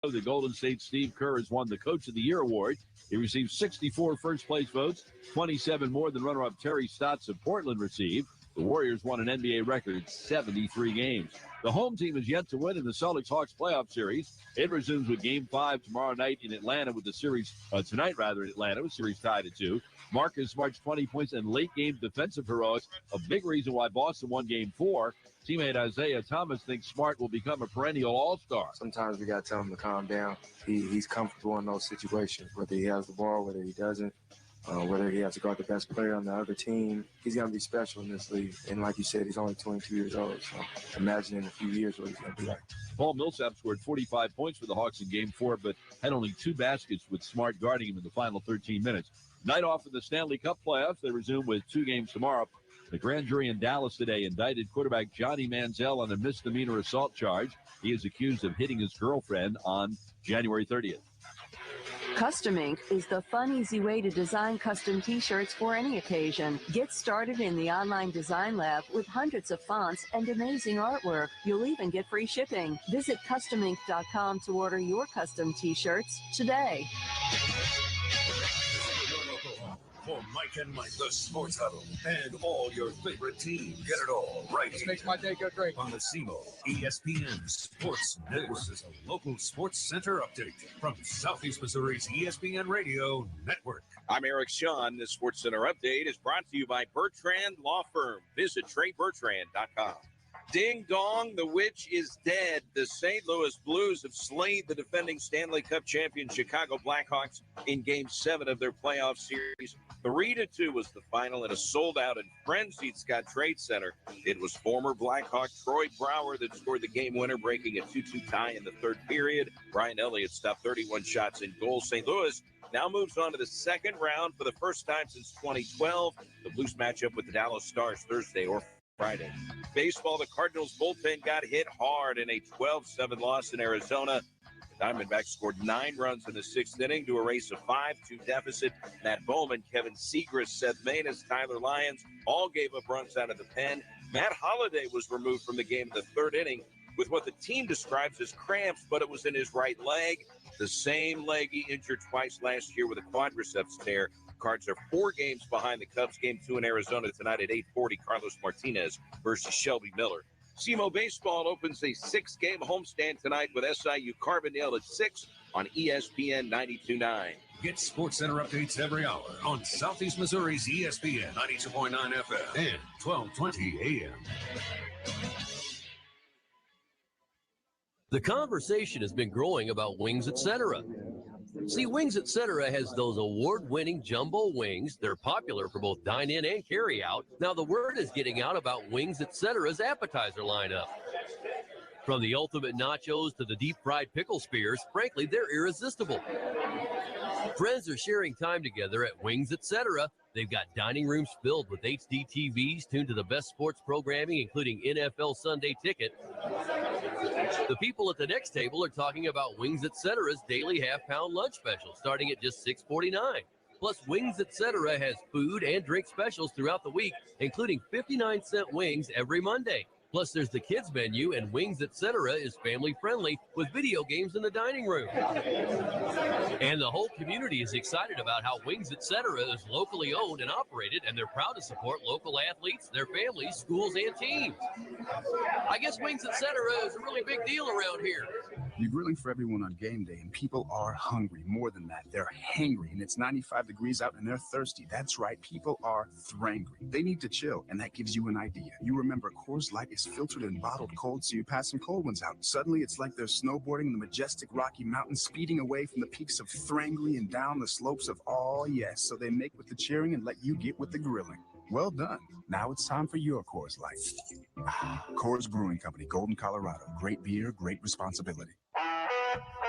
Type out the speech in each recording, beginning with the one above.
The Golden State Steve Kerr has won the Coach of the Year award. He received 64 first-place votes, 27 more than runner-up Terry Stotts of Portland received. The Warriors won an NBA record 73 games. The home team is yet to win in the Celtics-Hawks playoff series. It resumes with Game 5 tomorrow night in Atlanta with the series, tonight rather in Atlanta, with series tied at 2. Marcus Smart's 20 points and late-game defensive heroics, a big reason why Boston won Game 4. Teammate Isaiah Thomas thinks Smart will become a perennial all-star. Sometimes we got to tell him to calm down. He's comfortable in those situations, whether he has the ball, whether he doesn't, whether he has to guard the best player on the other team. He's going to be special in this league. And like you said, he's only 22 years old, so imagine in a few years what he's going to be like. Paul Millsap scored 45 points for the Hawks in Game 4, but had only 2 baskets with Smart guarding him in the final 13 minutes. Night off in the Stanley Cup playoffs. They resume with 2 games tomorrow. The grand jury in Dallas today indicted quarterback Johnny Manziel on a misdemeanor assault charge. He is accused of hitting his girlfriend on January 30th. Custom Ink is the fun, easy way to design custom t-shirts for any occasion. Get started in the online design lab with hundreds of fonts and amazing artwork. You'll even get free shipping. Visit customink.com to order your custom t-shirts today. For Mike and Mike, the Sports Huddle, and all your favorite teams. Get it all right. This makes my day go great. On the SEMO ESPN Sports Network. This is a local sports center update from Southeast Missouri's ESPN Radio Network. I'm Eric Shawn. This Sports Center update is brought to you by Bertrand Law Firm. Visit TreyBertrand.com. Ding dong, the witch is dead. The St. Louis Blues have slayed the defending Stanley Cup champion Chicago Blackhawks in Game 7 of their playoff series. 3-2 was the final in a sold-out and frenzied Scott Trade Center. It was former Blackhawk Troy Brouwer that scored the game winner, breaking a 2-2 tie in the third period. Brian Elliott stopped 31 shots in goal. St. Louis now moves on to the second round for the first time since 2012. The Blues match up with the Dallas Stars Thursday or Friday. Baseball, the Cardinals bullpen got hit hard in a 12-7 loss in Arizona. The Diamondbacks scored 9 runs in the 6th inning to erase a 5-2 deficit. Matt Bowman, Kevin Segras, Seth Maness, Tyler Lyons all gave up runs out of the pen. Matt Holliday was removed from the game in the 3rd inning with what the team describes as cramps, but it was in his right leg, the same leg he injured twice last year with a quadriceps tear. Cards are 4 games behind the Cubs. Game 2 in Arizona tonight at 8:40. Carlos Martinez versus Shelby Miller. SEMO Baseball opens a 6-game homestand tonight with SIU Carbondale at 6 on ESPN 92.9. Get Sports Center updates every hour on Southeast Missouri's ESPN 92.9 FM and 1220 AM. The conversation has been growing about Wings Etc. See, Wings Etc. has those award-winning jumbo wings. They're popular for both dine-in and carry-out. Now, the word is getting out about Wings Etc.'s appetizer lineup. From the ultimate nachos to the deep-fried pickle spears, frankly, they're irresistible. Friends are sharing time together at Wings Etc. They've got dining rooms filled with HD TVs tuned to the best sports programming, including NFL Sunday Ticket. The people at the next table are talking about Wings Etc.'s daily half-pound lunch special, starting at just $6.49. Plus, Wings Etc. has food and drink specials throughout the week, including 59-cent wings every Monday. Plus, there's the kids menu, and Wings Etc. is family-friendly with video games in the dining room. And the whole community is excited about how Wings Etc. is locally owned and operated, and they're proud to support local athletes, their families, schools, and teams. I guess Wings Etc. is a really big deal around here. You're grilling for everyone on game day, and people are hungry. More than that, they're hangry, and it's 95 degrees out, and they're thirsty. That's right, people are thrangry. They need to chill, and that gives you an idea. You remember Coors Light is filtered and bottled cold, so you pass some cold ones out. Suddenly, it's like they're snowboarding the majestic Rocky Mountains, speeding away from the peaks of Thrangry and down the slopes of yes. So they make with the cheering and let you get with the grilling. Well done. Now it's time for your Coors Light. Coors Brewing Company, Golden, Colorado. Great beer, great responsibility.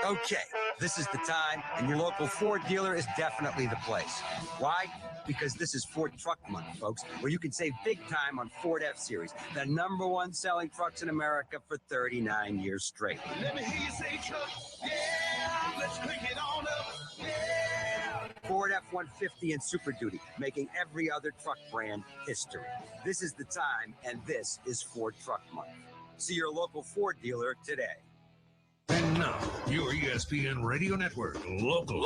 Okay, this is the time, and your local Ford dealer is definitely the place. Why? Because this is Ford Truck Month, folks, where you can save big time on Ford F-Series, the #1 selling trucks in America for 39 years straight. Let me hear you say truck, yeah, let's crank it on up, yeah. Ford F-150 and Super Duty, making every other truck brand history. This is the time, and this is Ford Truck Month. See your local Ford dealer today. Now, your ESPN Radio Network local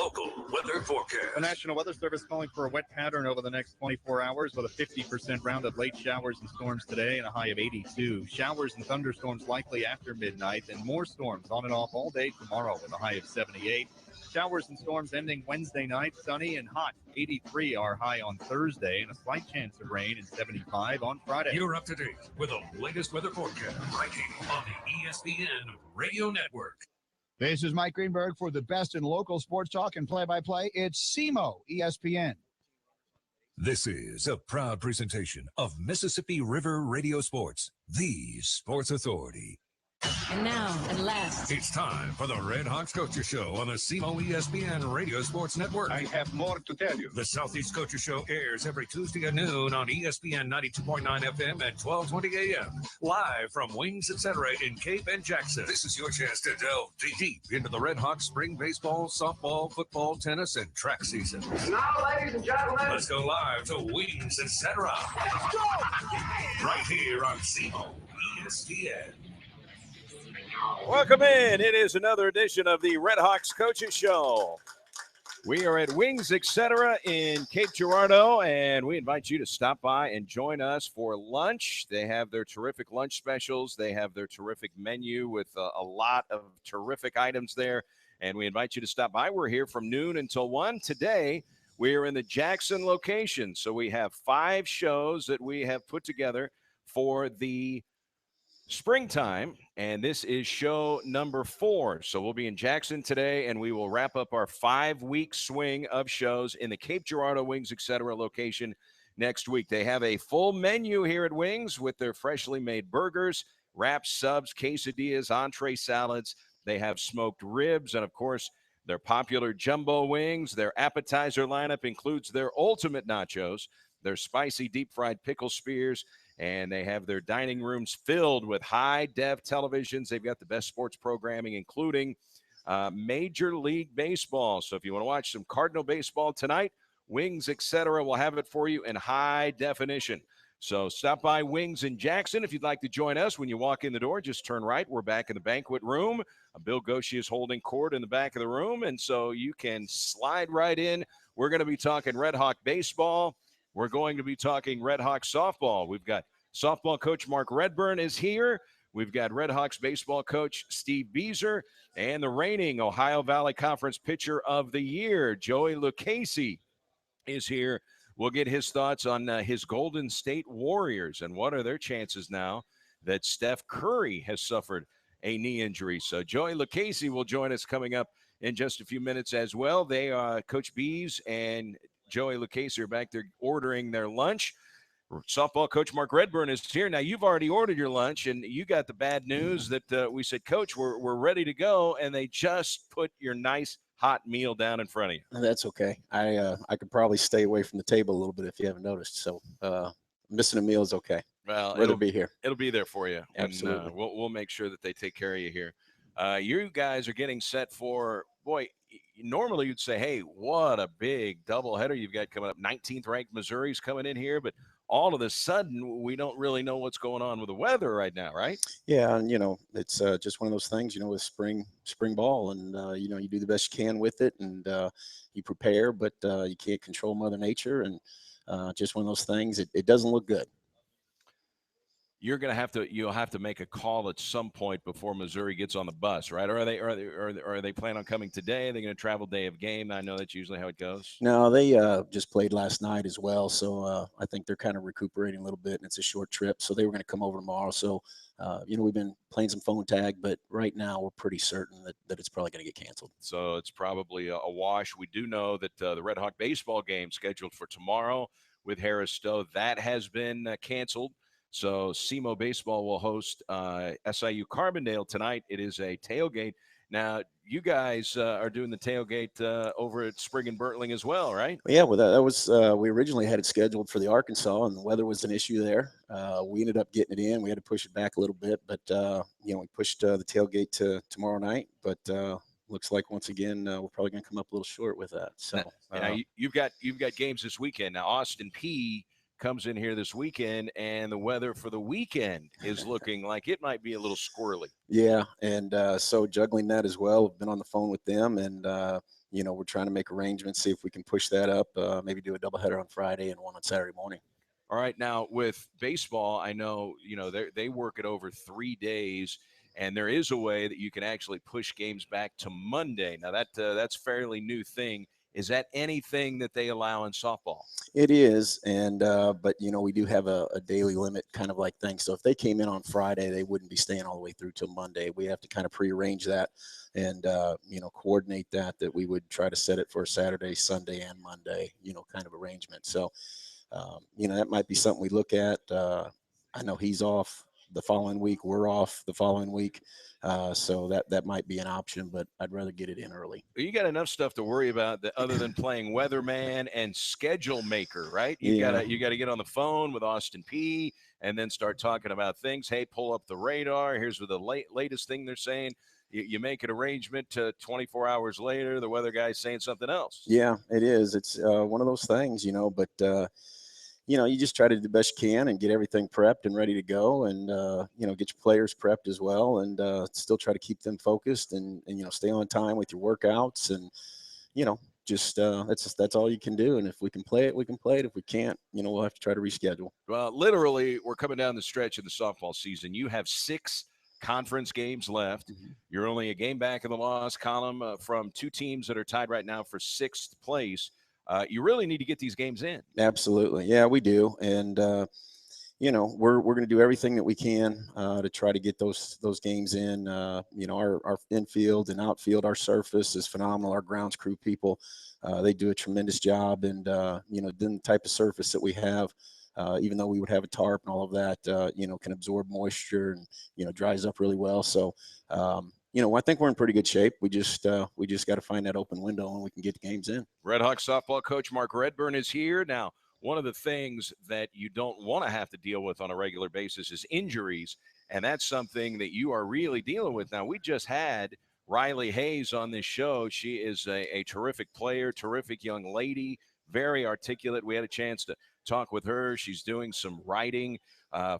weather forecast. The National Weather Service calling for a wet pattern over the next 24 hours with a 50% round of late showers and storms today and a high of 82. Showers and thunderstorms likely after midnight, and more storms on and off all day tomorrow with a high of 78. Showers and storms ending Wednesday night, sunny and hot. 83 are high on Thursday, and a slight chance of rain and 75 on Friday. You're up to date with the latest weather forecast right here on the ESPN Radio Network. This is Mike Greenberg for the best in local sports talk and play-by-play. It's SEMO ESPN. This is a proud presentation of Mississippi River Radio Sports, the sports authority. And now, at last, it's time for the Red Hawks Coaches Show on the SEMO ESPN Radio Sports Network. I have more to tell you. The Southeast Coaches Show airs every Tuesday at noon on ESPN 92.9 FM at 12:20 a.m. Live from Wings Etc. in Cape and Jackson. This is your chance to delve deep into the Red Hawks spring baseball, softball, football, tennis, and track season. Now, ladies and gentlemen, let's go live to Wings Etc. Let's go! Right here on SEMO ESPN. Welcome in. It is another edition of the Red Hawks Coaches Show. We are at Wings Etc. in Cape Girardeau, and we invite you to stop by and join us for lunch. They have their terrific lunch specials. They have their terrific menu with a lot of terrific items there, and we invite you to stop by. We're here from noon until 1. Today, we are in the Jackson location, so we have 5 shows that we have put together for the springtime, and this is show number 4. So we'll be in Jackson today, and we will wrap up our 5-week swing of shows in the Cape Girardeau Wings Etc. location next week. They have a full menu here at Wings with their freshly made burgers, wraps, subs, quesadillas, entree salads. They have smoked ribs, and of course their popular jumbo wings. Their appetizer lineup includes their ultimate nachos, their spicy deep fried pickle spears, and they have their dining rooms filled with high-def televisions. They've got the best sports programming, including Major League Baseball. So if you want to watch some Cardinal baseball tonight, Wings Etc. will have it for you in high definition. So stop by Wings in Jackson. If you'd like to join us, when you walk in the door, just turn right. We're back in the banquet room. Bill Goshi is holding court in the back of the room, and so you can slide right in. We're going to be talking Red Hawk baseball. We're going to be talking Red Hawks softball. We've got softball coach Mark Redburn is here. We've got Red Hawks baseball coach Steve Beezer and the reigning Ohio Valley Conference Pitcher of the Year, Joey Lucchese, is here. We'll get his thoughts on his Golden State Warriors and what are their chances now that Steph Curry has suffered a knee injury. So Joey Lucchese will join us coming up in just a few minutes as well. They Coach Bees and Joey Lucchese are back there ordering their lunch. Softball coach Mark Redburn is here. Now, you've already ordered your lunch, and you got the bad news that we said, Coach, we're ready to go, and they just put your nice hot meal down in front of you. That's okay. I could probably stay away from the table a little bit if you haven't noticed. So missing a meal is okay. Well, it'll be here. It'll be there for you. Absolutely. And, we'll make sure that they take care of you here. You guys are getting set for, boy, normally you'd say, hey, what a big doubleheader you've got coming up. 19th ranked Missouri's coming in here, but all of a sudden we don't really know what's going on with the weather right now, right? Yeah, and it's just one of those things, with spring ball, and you do the best you can with it, and you prepare, but you can't control Mother Nature, and just one of those things. It doesn't look good. You'll have to make a call at some point before Missouri gets on the bus, right? Or are they planning on coming today? Are they going to travel day of game? I know that's usually how it goes. No, they just played last night as well, so I think they're kind of recuperating a little bit, and it's a short trip, so they were going to come over tomorrow. So we've been playing some phone tag, but right now we're pretty certain that it's probably going to get canceled. So it's probably a wash. We do know that the Red Hawk baseball game scheduled for tomorrow with Harris Stowe, that has been canceled. So SEMO Baseball will host SIU Carbondale tonight. It is a tailgate. Now, you guys are doing the tailgate over at Spring and Bertling as well, right? Yeah, well, that was we originally had it scheduled for the Arkansas, and the weather was an issue there. We ended up getting it in. We had to push it back a little bit, but we pushed the tailgate to tomorrow night. But looks like once again we're probably going to come up a little short with that. So now you've got games this weekend. Now, Austin P comes in here this weekend, and the weather for the weekend is looking like it might be a little squirrely. Yeah, and so juggling that as well. I've been on the phone with them, and we're trying to make arrangements, see if we can push that up. Maybe do a doubleheader on Friday and one on Saturday morning. All right, now with baseball, I know they work it over 3 days, and there is a way that you can actually push games back to Monday. Now that's fairly new thing. Is that anything that they allow in softball? It is, and but we do have a daily limit kind of like thing. So if they came in on Friday, they wouldn't be staying all the way through till Monday. We have to kind of prearrange that and coordinate that we would try to set it for Saturday, Sunday, and Monday. Kind of arrangement. So that might be something we look at. I know he's off the following week. We're off the following week. So that might be an option, but I'd rather get it in early. You got enough stuff to worry about other than playing weatherman and schedule maker, right? You gotta get on the phone with Austin P and then start talking about things. Hey, pull up the radar. Here's what the latest thing they're saying. You make an arrangement to 24 hours later, the weather guy's saying something else. Yeah, it is. It's one of those things, but you just try to do the best you can and get everything prepped and ready to go, and get your players prepped as well, and still try to keep them focused and stay on time with your workouts, and that's all you can do. And if we can play it, we can play it. If we can't, we'll have to try to reschedule. Well, literally, we're coming down the stretch of the softball season. You have 6 conference games left. Mm-hmm. You're only a game back in the loss column from 2 teams that are tied right now for 6th place. You really need to get these games in. Absolutely. Yeah, we do. And, we're going to do everything that we can to try to get those games in. Our infield and outfield, our surface is phenomenal. Our grounds crew people, they do a tremendous job. And, the type of surface that we have, even though we would have a tarp and all of that, can absorb moisture and, dries up really well. So, I think we're in pretty good shape. We just got to find that open window and we can get the games in. Red Hawks softball coach Mark Redburn is here. Now, one of the things that you don't want to have to deal with on a regular basis is injuries, and that's something that you are really dealing with. Now, we just had Riley Hayes on this show. She is a terrific player, terrific young lady, very articulate. We had a chance to talk with her. She's doing some writing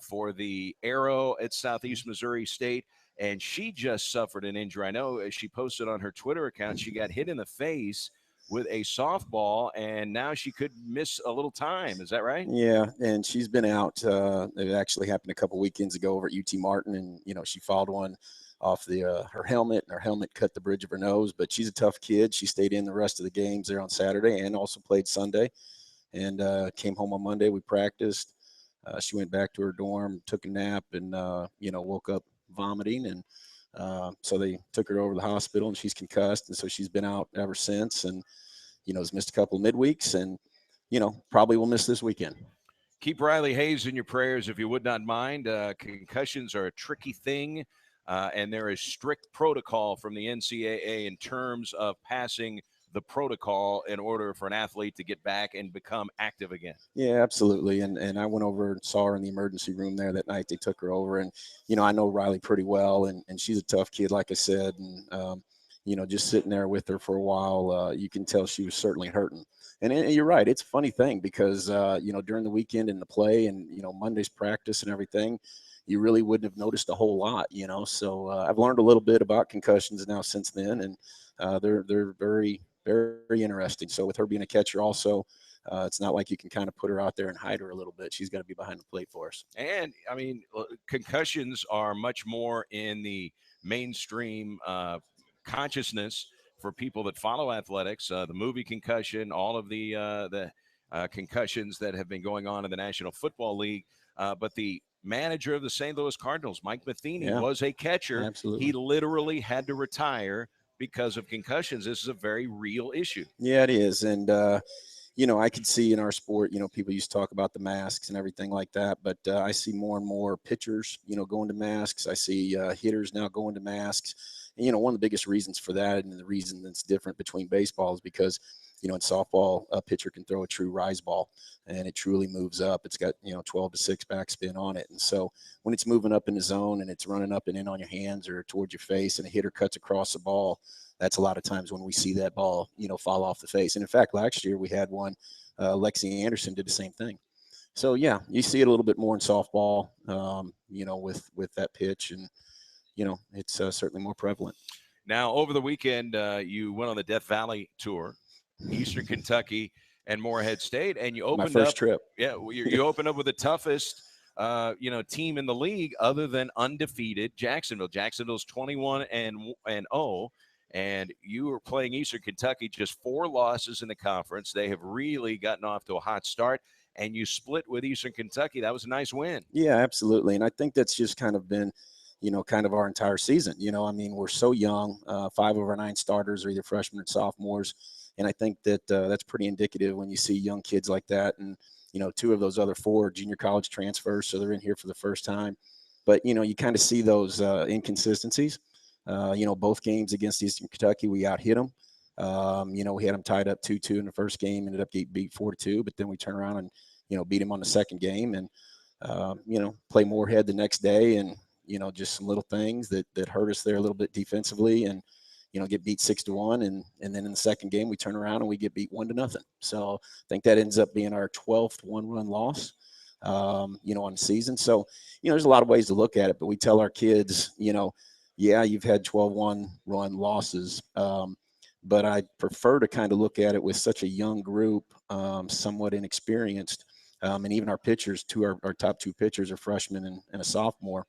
for the Arrow at Southeast Missouri State. And she just suffered an injury. I know as she posted on her Twitter account, she got hit in the face with a softball, and now she could miss a little time. Is that right? Yeah, and she's been out. It actually happened a couple weekends ago over at UT Martin, and, she fouled one off her helmet, and her helmet cut the bridge of her nose. But she's a tough kid. She stayed in the rest of the games there on Saturday and also played Sunday, and came home on Monday. We practiced. She went back to her dorm, took a nap, and, woke up vomiting, and so they took her over to the hospital, and she's concussed, and so she's been out ever since, and has missed a couple of midweeks, and probably will miss this weekend. Keep Riley Hayes in your prayers if you would not mind. Concussions are a tricky thing, and there is strict protocol from the NCAA in terms of passing the protocol in order for an athlete to get back and become active again. Yeah, absolutely. And I went over and saw her in the emergency room there that night. They took her over, and, I know Riley pretty well, and she's a tough kid, like I said. And, just sitting there with her for a while, you can tell she was certainly hurting. And you're right. It's a funny thing because, during the weekend and the play and, Monday's practice and everything, you really wouldn't have noticed a whole lot, So I've learned a little bit about concussions now since then, and they're very, very interesting. So with her being a catcher also, it's not like you can kind of put her out there and hide her a little bit. She's got to be behind the plate for us. And, I mean, concussions are much more in the mainstream consciousness for people that follow athletics. The movie Concussion, all of the concussions that have been going on in the National Football League. But the manager of the St. Louis Cardinals, Mike Matheny, was a catcher. Absolutely. He literally had to retire because of concussions. This is a very real issue. Yeah, it is. And, I could see in our sport, people used to talk about the masks and everything like that, but I see more and more pitchers, going to masks. I see hitters now going to masks. And, one of the biggest reasons for that, and the reason that's different between baseball, is because, in softball, a pitcher can throw a true rise ball, and it truly moves up. It's got, 12 to 6 backspin on it. And so when it's moving up in the zone and it's running up and in on your hands or towards your face, and a hitter cuts across the ball, that's a lot of times when we see that ball, fall off the face. And in fact, last year we had one, Lexi Anderson did the same thing. So yeah, you see it a little bit more in softball, with that pitch, and it's certainly more prevalent. Now, over the weekend, you went on the Death Valley tour, Eastern Kentucky and Morehead State, and you opened My first trip. Yeah, you opened up with the toughest, team in the league other than undefeated Jacksonville. Jacksonville's 21-0, and you were playing Eastern Kentucky, just 4 losses in the conference. They have really gotten off to a hot start, and you split with Eastern Kentucky. That was a nice win. Yeah, absolutely. And I think that's just kind of been, kind of our entire season. We're so young. 5 of our 9 starters are either freshmen or sophomores. And I think that that's pretty indicative when you see young kids like that. And, 2 of those other 4 junior college transfers, so they're in here for the first time. But, you kind of see those inconsistencies. Both games against Eastern Kentucky, we out-hit them. We had them tied up 2-2 in the first game, ended up getting beat 4-2. But then we turn around and, beat them on the second game and, play Morehead the next day, and, just some little things that hurt us there a little bit defensively, and, get beat 6-1. And then in the second game, we turn around and we get beat 1-0. So I think that ends up being our 12th one-run loss, on the season. So, there's a lot of ways to look at it, but we tell our kids, yeah, you've had 12 one-run losses. But I prefer to kind of look at it with such a young group, somewhat inexperienced. And even our pitchers, our top 2 pitchers are freshmen and a sophomore,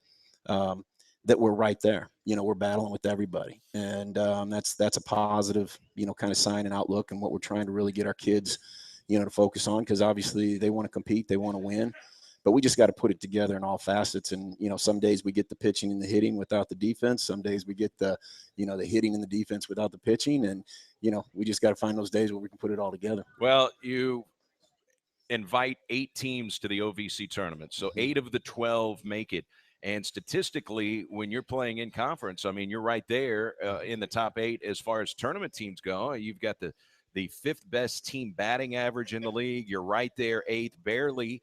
that we're right there. We're battling with everybody. And that's a positive, kind of sign and outlook, and what we're trying to really get our kids, to focus on, because obviously they want to compete, they want to win. But we just got to put it together in all facets. And, some days we get the pitching and the hitting without the defense. Some days we get the hitting and the defense without the pitching. And, we just got to find those days where we can put it all together. Well, you invite 8 teams to the OVC tournament. So 8 of the 12 make it. And statistically, when you're playing in conference, I mean, you're right there in the top 8 as far as tournament teams go. You've got the 5th best team batting average in the league. You're right there, 8th, barely.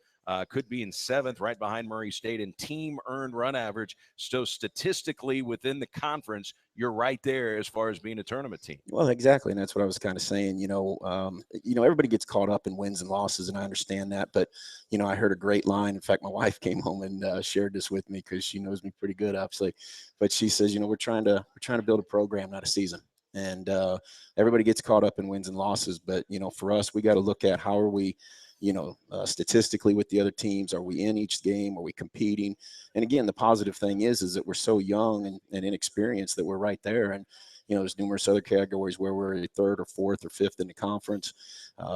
Could be in 7th, right behind Murray State, and team earned run average. So statistically, within the conference, you're right there as far as being a tournament team. Well, exactly, and that's what I was kind of saying. Everybody gets caught up in wins and losses, and I understand that. But I heard a great line. In fact, my wife came home and shared this with me because she knows me pretty good, obviously. But she says, we're trying to build a program, not a season. And everybody gets caught up in wins and losses, but for us, we got to look at how are we. Statistically with the other teams, are we in each game? Are we competing? And again, the positive thing is that we're so young and inexperienced that we're right there. And, there's numerous other categories where we're 3rd or 4th or 5th in the conference.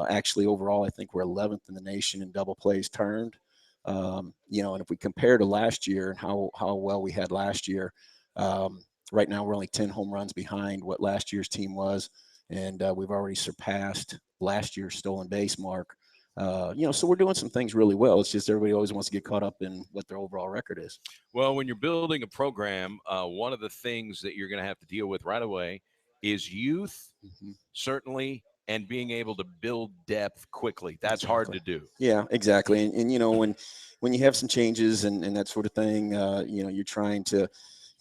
Actually, overall, I think we're 11th in the nation in double plays turned. And if we compare to last year and how well we had last year, right now we're only 10 home runs behind what last year's team was. And we've already surpassed last year's stolen base mark. So we're doing some things really well. It's just everybody always wants to get caught up in what their overall record is. Well, when you're building a program, one of the things that you're going to have to deal with right away is youth, certainly, and being able to build depth quickly. That's hard to do. Yeah, exactly. And when you have some changes and that sort of thing, you're trying to,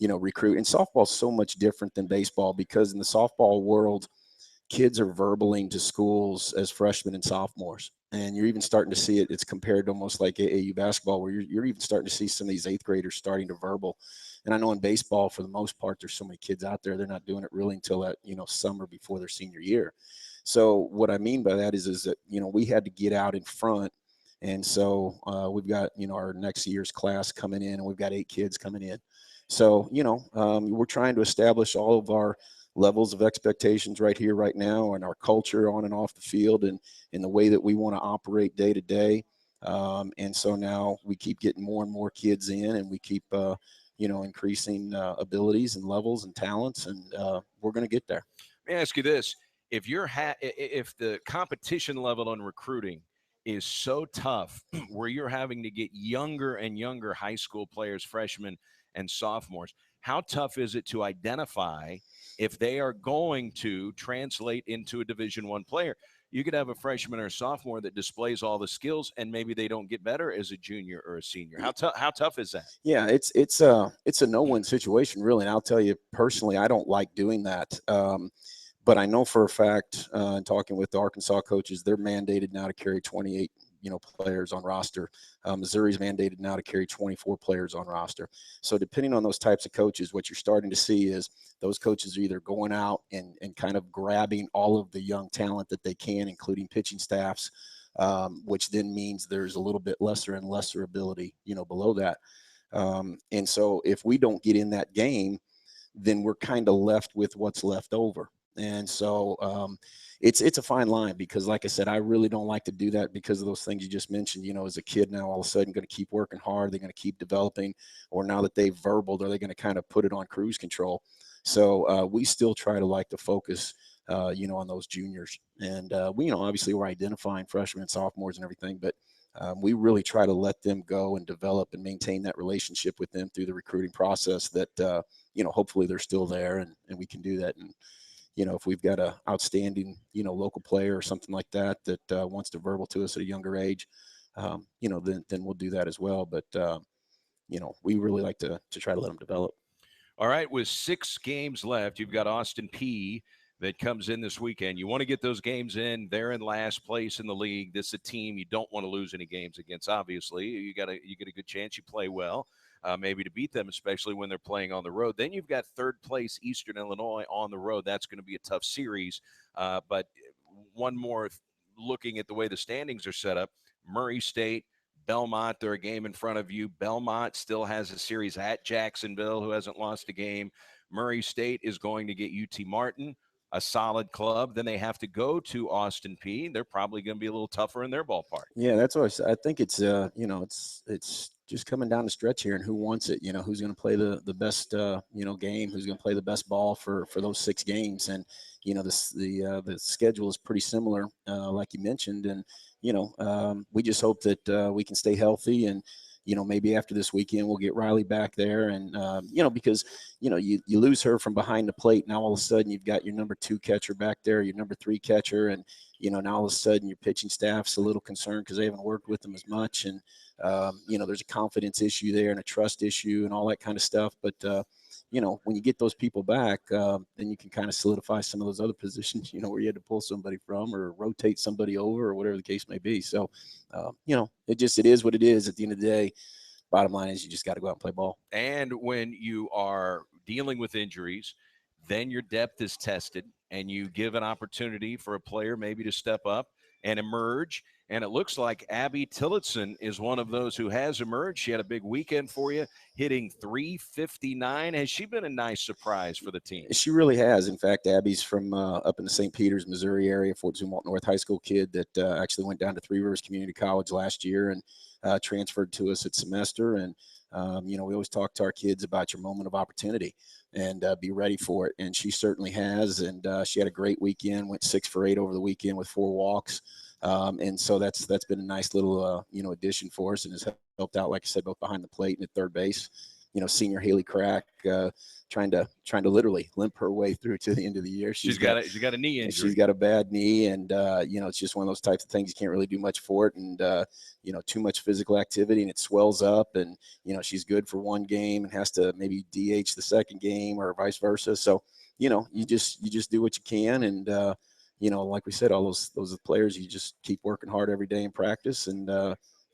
recruit. And softball's so much different than baseball, because in the softball world, kids are verbaling to schools as freshmen and sophomores. And you're even starting to see it. It's compared to almost like AAU basketball, where you're even starting to see some of these 8th graders starting to verbal. And I know in baseball, for the most part, there's so many kids out there, they're not doing it really until that, summer before their senior year. So what I mean by that is that, we had to get out in front. And so we've got, our next year's class coming in, and we've got 8 kids coming in. So, we're trying to establish all of our levels of expectations right here, right now, and our culture on and off the field, and in the way that we want to operate day to day. And so now we keep getting more and more kids in, and we keep, increasing abilities and levels and talents, and we're going to get there. Let me ask you this. If if the competition level on recruiting is so tough where you're having to get younger and younger high school players, freshmen and sophomores, how tough is it to identify if they are going to translate into a Division I player? You could have a freshman or a sophomore that displays all the skills, and maybe they don't get better as a junior or a senior. How tough is that? Yeah, it's a no-win situation, really. And I'll tell you personally, I don't like doing that. But I know for a fact, in talking with the Arkansas coaches, they're mandated now to carry 28 players on roster. Missouri's mandated now to carry 24 players on roster. So depending on those types of coaches, what you're starting to see is those coaches are either going out and kind of grabbing all of the young talent that they can, including pitching staffs, which then means there's a little bit lesser and lesser ability, below that. And so if we don't get in that game, then we're kind of left with what's left over. And so it's a fine line, because like I said, I really don't like to do that because of those things you just mentioned. As a kid now, all of a sudden going to keep working hard, they're going to keep developing, or now that they've verbaled, are they going to kind of put it on cruise control? So we still try to like to focus on those juniors. And we, obviously we're identifying freshmen and sophomores and everything, but we really try to let them go and develop and maintain that relationship with them through the recruiting process that, hopefully they're still there and we can do that. And, if we've got a outstanding, local player or something like that wants to verbal to us at a younger age, then we'll do that as well. But, we really like to try to let them develop. All right, with 6 games left, you've got Austin Peay that comes in this weekend. You want to get those games in. They're in last place in the league. This is a team you don't want to lose any games against, obviously. You get a good chance. You play well, maybe to beat them, especially when they're playing on the road. Then you've got third place Eastern Illinois on the road. That's going to be a tough series. But one more, looking at the way the standings are set up, Murray State, Belmont, they're a game in front of you. Belmont still has a series at Jacksonville, who hasn't lost a game. Murray State is going to get UT Martin, a solid club. Then they have to go to Austin Peay. They're probably going to be a little tougher in their ballpark. Yeah, that's what I think. It's it's just coming down the stretch here, and who wants it. Who's going to play the best game, who's going to play the best ball for those 6 games. And the schedule is pretty similar, like you mentioned. And we just hope that we can stay healthy, and maybe after this weekend we'll get Riley back there. And because you lose her from behind the plate, now all of a sudden you've got your number 2 catcher back there, your number 3 catcher, and now all of a sudden your pitching staff's a little concerned because they haven't worked with them as much. And there's a confidence issue there and a trust issue and all that kind of stuff. But when you get those people back, then you can kind of solidify some of those other positions, where you had to pull somebody from or rotate somebody over or whatever the case may be. So, it is what it is at the end of the day. Bottom line is you just got to go out and play ball. And when you are dealing with injuries, then your depth is tested, and you give an opportunity for a player maybe to step up and emerge. And it looks like Abby Tillotson is one of those who has emerged. She had a big weekend for you, hitting .359. Has she been a nice surprise for the team? She really has. In fact, Abby's from up in the St. Peters, Missouri area, Fort Zumwalt North High School kid that actually went down to Three Rivers Community College last year and transferred to us at semester. And, we always talk to our kids about your moment of opportunity and be ready for it. And she certainly has. And she had a great weekend, went 6 for 8 over the weekend with 4 walks. And so that's been a nice little, addition for us, and has helped out, like I said, both behind the plate and at third base. Senior Haley Crack trying to literally limp her way through to the end of the year. She's got a knee injury. She's got a bad knee, and it's just one of those types of things you can't really do much for it, and too much physical activity and it swells up, and she's good for one game and has to maybe DH the second game or vice versa. So you just do what you can, and like we said, all those players, you just keep working hard every day in practice, and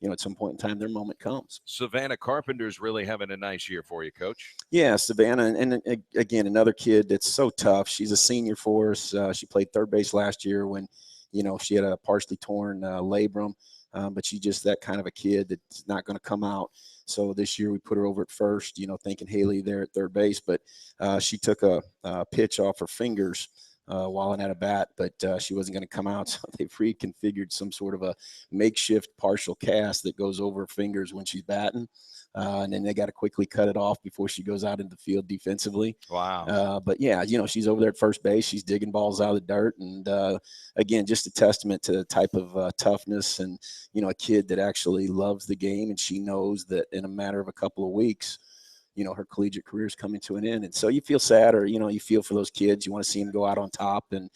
at some point in time, their moment comes. Savannah Carpenter's really having a nice year for you, Coach. Yeah, Savannah, and again, another kid that's so tough. She's a senior for us. She played third base last year when, she had a partially torn labrum, but she's just that kind of a kid that's not going to come out. So this year we put her over at first, thinking Haley there at third base, but she took a pitch off her fingers while at a bat, but she wasn't going to come out. So they reconfigured some sort of a makeshift partial cast that goes over her fingers when she's batting. And then they got to quickly cut it off before she goes out into the field defensively. Wow. But yeah, she's over there at first base. She's digging balls out of the dirt. And again, just a testament to the type of toughness and, a kid that actually loves the game. And she knows that in a matter of a couple of weeks, her collegiate career is coming to an end. And so you feel sad, or, you feel for those kids. You want to see them go out on top, and,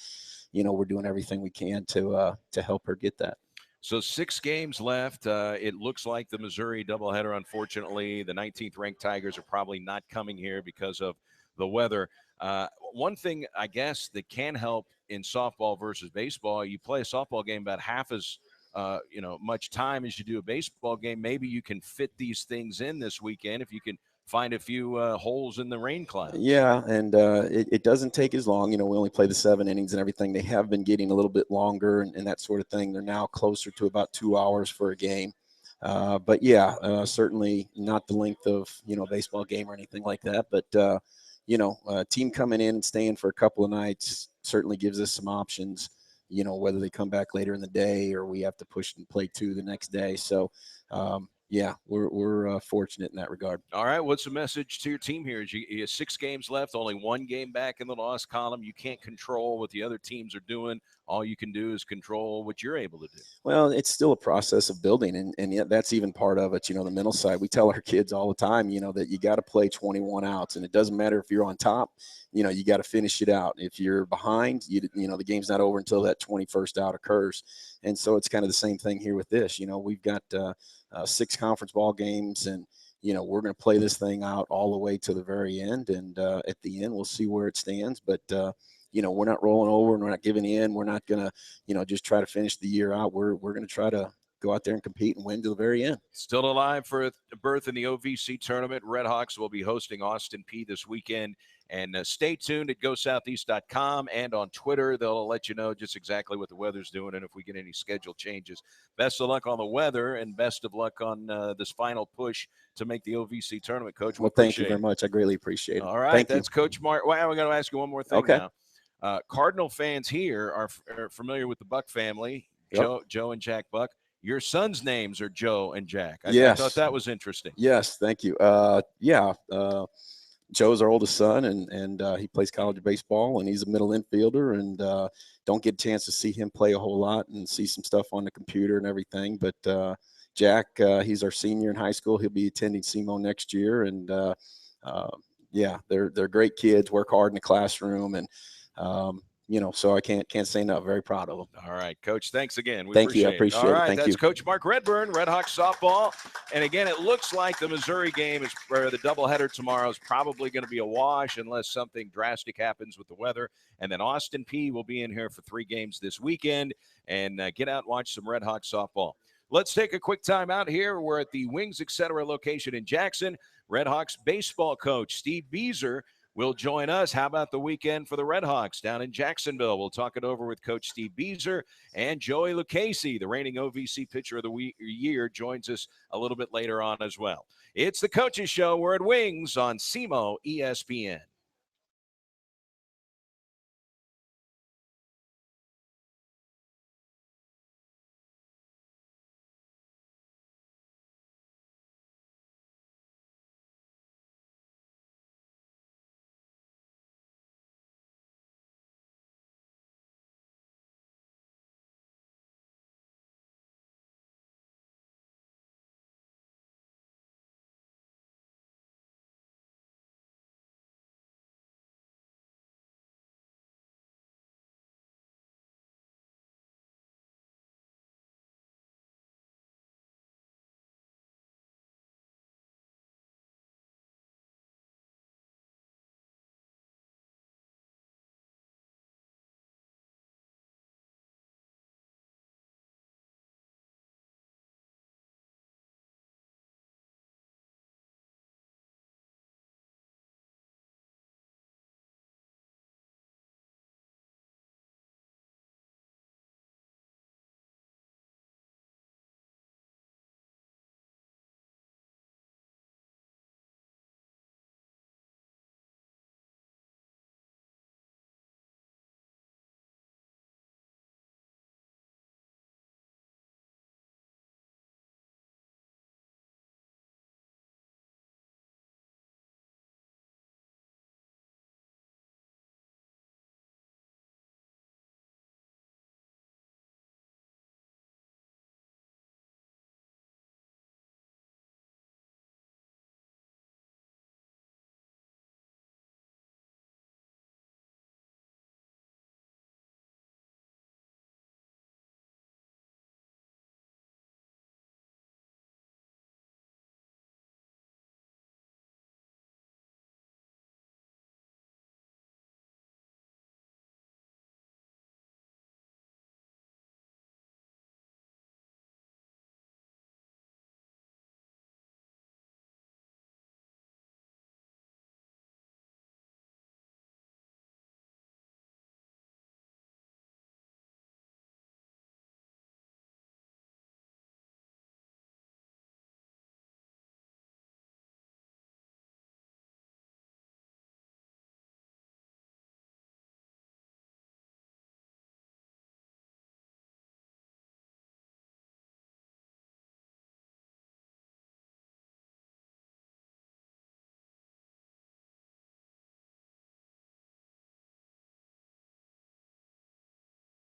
we're doing everything we can to help her get that. So 6 games left. It looks like the Missouri doubleheader, unfortunately, the 19th ranked Tigers are probably not coming here because of the weather. One thing, I guess, that can help in softball versus baseball, you play a softball game about half as much time as you do a baseball game. Maybe you can fit these things in this weekend if you can find a few holes in the rain clouds. Yeah, and it doesn't take as long. We only play the 7 innings and everything. They have been getting a little bit longer and that sort of thing. They're now closer to about 2 hours for a game. But yeah, certainly not the length of, a baseball game or anything like that. But, a team coming in and staying for a couple of nights certainly gives us some options, whether they come back later in the day or we have to push and play 2 the next day. So, yeah, we're fortunate in that regard. All right, what's the message to your team here? You have 6 games left, only 1 game back in the loss column. You can't control what the other teams are doing. All you can do is control what you're able to do. Well, it's still a process of building, and yet that's even part of it. The mental side. We tell our kids all the time, that you got to play 21 outs, and it doesn't matter if you're on top. You got to finish it out. If you're behind, the game's not over until that 21st out occurs. And so it's kind of the same thing here with this. We've got 6 conference ball games, and we're going to play this thing out all the way to the very end. And at the end, we'll see where it stands. But we're not rolling over and we're not giving in. We're not going to, just try to finish the year out. We're going to try to go out there and compete and win to the very end. Still alive for a berth in the OVC tournament. Redhawks will be hosting Austin Peay this weekend. And stay tuned at GoSoutheast.com and on Twitter. They'll let you know just exactly what the weather's doing and if we get any schedule changes. Best of luck on the weather and best of luck on this final push to make the OVC tournament, Coach. Well, thank you very much. I greatly appreciate it. All right, thank that's you. Coach Mark. Well, we're going to ask you one more thing Okay. now. Cardinal fans here are familiar with the Buck family, Yep. Joe and Jack Buck. Your sons' names are Joe and Jack. I Yes. thought that was interesting. Yes, thank you. Joe's our oldest son, and he plays college baseball, and he's a middle infielder, and don't get a chance to see him play a whole lot and see some stuff on the computer and everything. But Jack, he's our senior in high school. He'll be attending SEMO next year, and yeah, they're great kids, work hard in the classroom, and so I can't say enough. Very proud of them. All right, Coach. Thanks again. Thank you. I appreciate it. All right, Thank that's you. Coach Mark Redburn, Redhawks softball. And again, it looks like the Missouri game or the doubleheader tomorrow is probably going to be a wash unless something drastic happens with the weather. And then Austin Peay will be in here for 3 games this weekend. And get out and watch some Redhawks softball. Let's take a quick time out here. We're at the Wings Etc. location in Jackson. Redhawks baseball coach Steve Beazer will join us. How about the weekend for the Redhawks down in Jacksonville? We'll talk it over with Coach Steve Beazer, and Joey Lucchese, the reigning OVC pitcher of the year, joins us a little bit later on as well. It's the Coaches Show. We're at Wings on SEMO ESPN.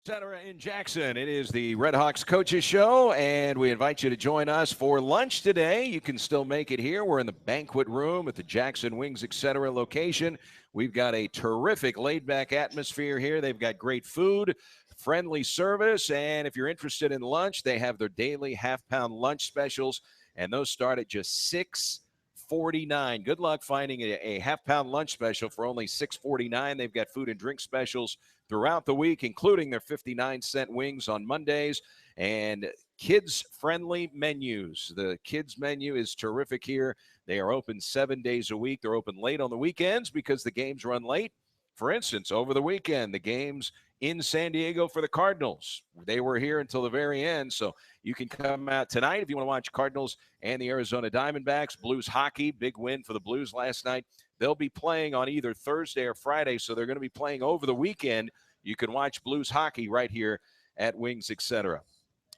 Center in Jackson. It is the Red Hawks Coaches Show, and we invite you to join us for lunch today. You can still make it here. We're in the banquet room at the Jackson Wings, etc. location. We've got a terrific laid-back atmosphere here. They've got great food, friendly service, and if you're interested in lunch, they have their daily half-pound lunch specials, and those start at just $6.49. Good luck finding a half-pound lunch special for only $6.49. They've got food and drink specials throughout the week, including their 59-cent wings on Mondays and kids-friendly menus. The kids menu is terrific here. They are open 7 days a week. They're open late on the weekends because the games run late. For instance, over the weekend, the games in San Diego for the Cardinals, they were here until the very end, so you can come out tonight if you want to watch Cardinals and the Arizona Diamondbacks. Blues hockey, big win for the Blues last night. They'll be playing on either Thursday or Friday, so they're going to be playing over the weekend. You can watch Blues hockey right here at Wings, etc.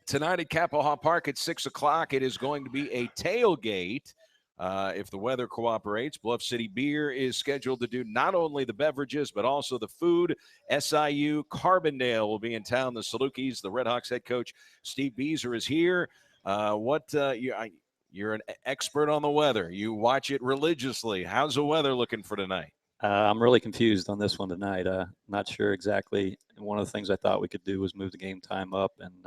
Tonight at Kappaugh Park at 6 o'clock, it is going to be a tailgate. If the weather cooperates, Bluff City Beer is scheduled to do not only the beverages, but also the food. SIU Carbondale will be in town. The Salukis, the Red Hawks head coach, Steve Beazer is here. You're an expert on the weather. You watch it religiously. How's the weather looking for tonight? I'm really confused on this one tonight. Not sure exactly. One of the things I thought we could do was move the game time up. And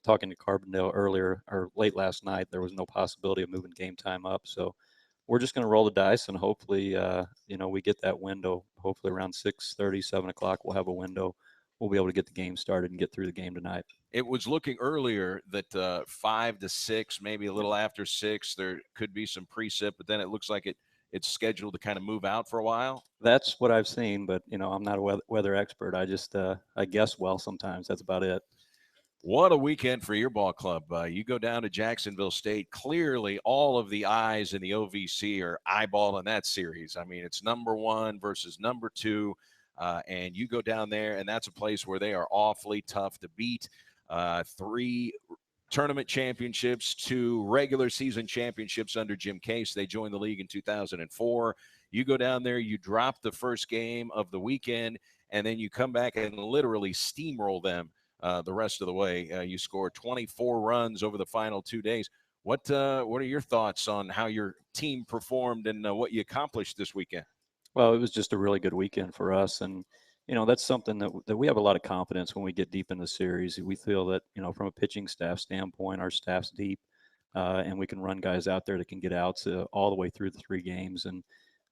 talking to Carbondale earlier or late last night, there was no possibility of moving game time up. So we're just going to roll the dice and hopefully, we get that window. Hopefully around 6:30, 7 o'clock, we'll have a window. We'll be able to get the game started and get through the game tonight. It was looking earlier that 5 to 6, maybe a little after 6, there could be some precip, but then it looks like it's scheduled to kind of move out for a while. That's what I've seen, but I'm not a weather expert. I just I guess well sometimes. That's about it. What a weekend for your ball club. You go down to Jacksonville State. Clearly, all of the eyes in the OVC are eyeballing that series. I mean, it's number 1 versus number 2, and you go down there, and that's a place where they are awfully tough to beat. 3 tournament championships, 2 regular season championships under Jim Case. They joined the league in 2004. You go down there, you drop the first game of the weekend, and then you come back and literally steamroll them the rest of the way. You scored 24 runs over the final 2 days. What are your thoughts on how your team performed and what you accomplished this weekend? Well, it was just a really good weekend for us. And, that's something that we have a lot of confidence when we get deep in the series. We feel that, from a pitching staff standpoint, our staff's deep and we can run guys out there that can get outs all the way through the 3 games. And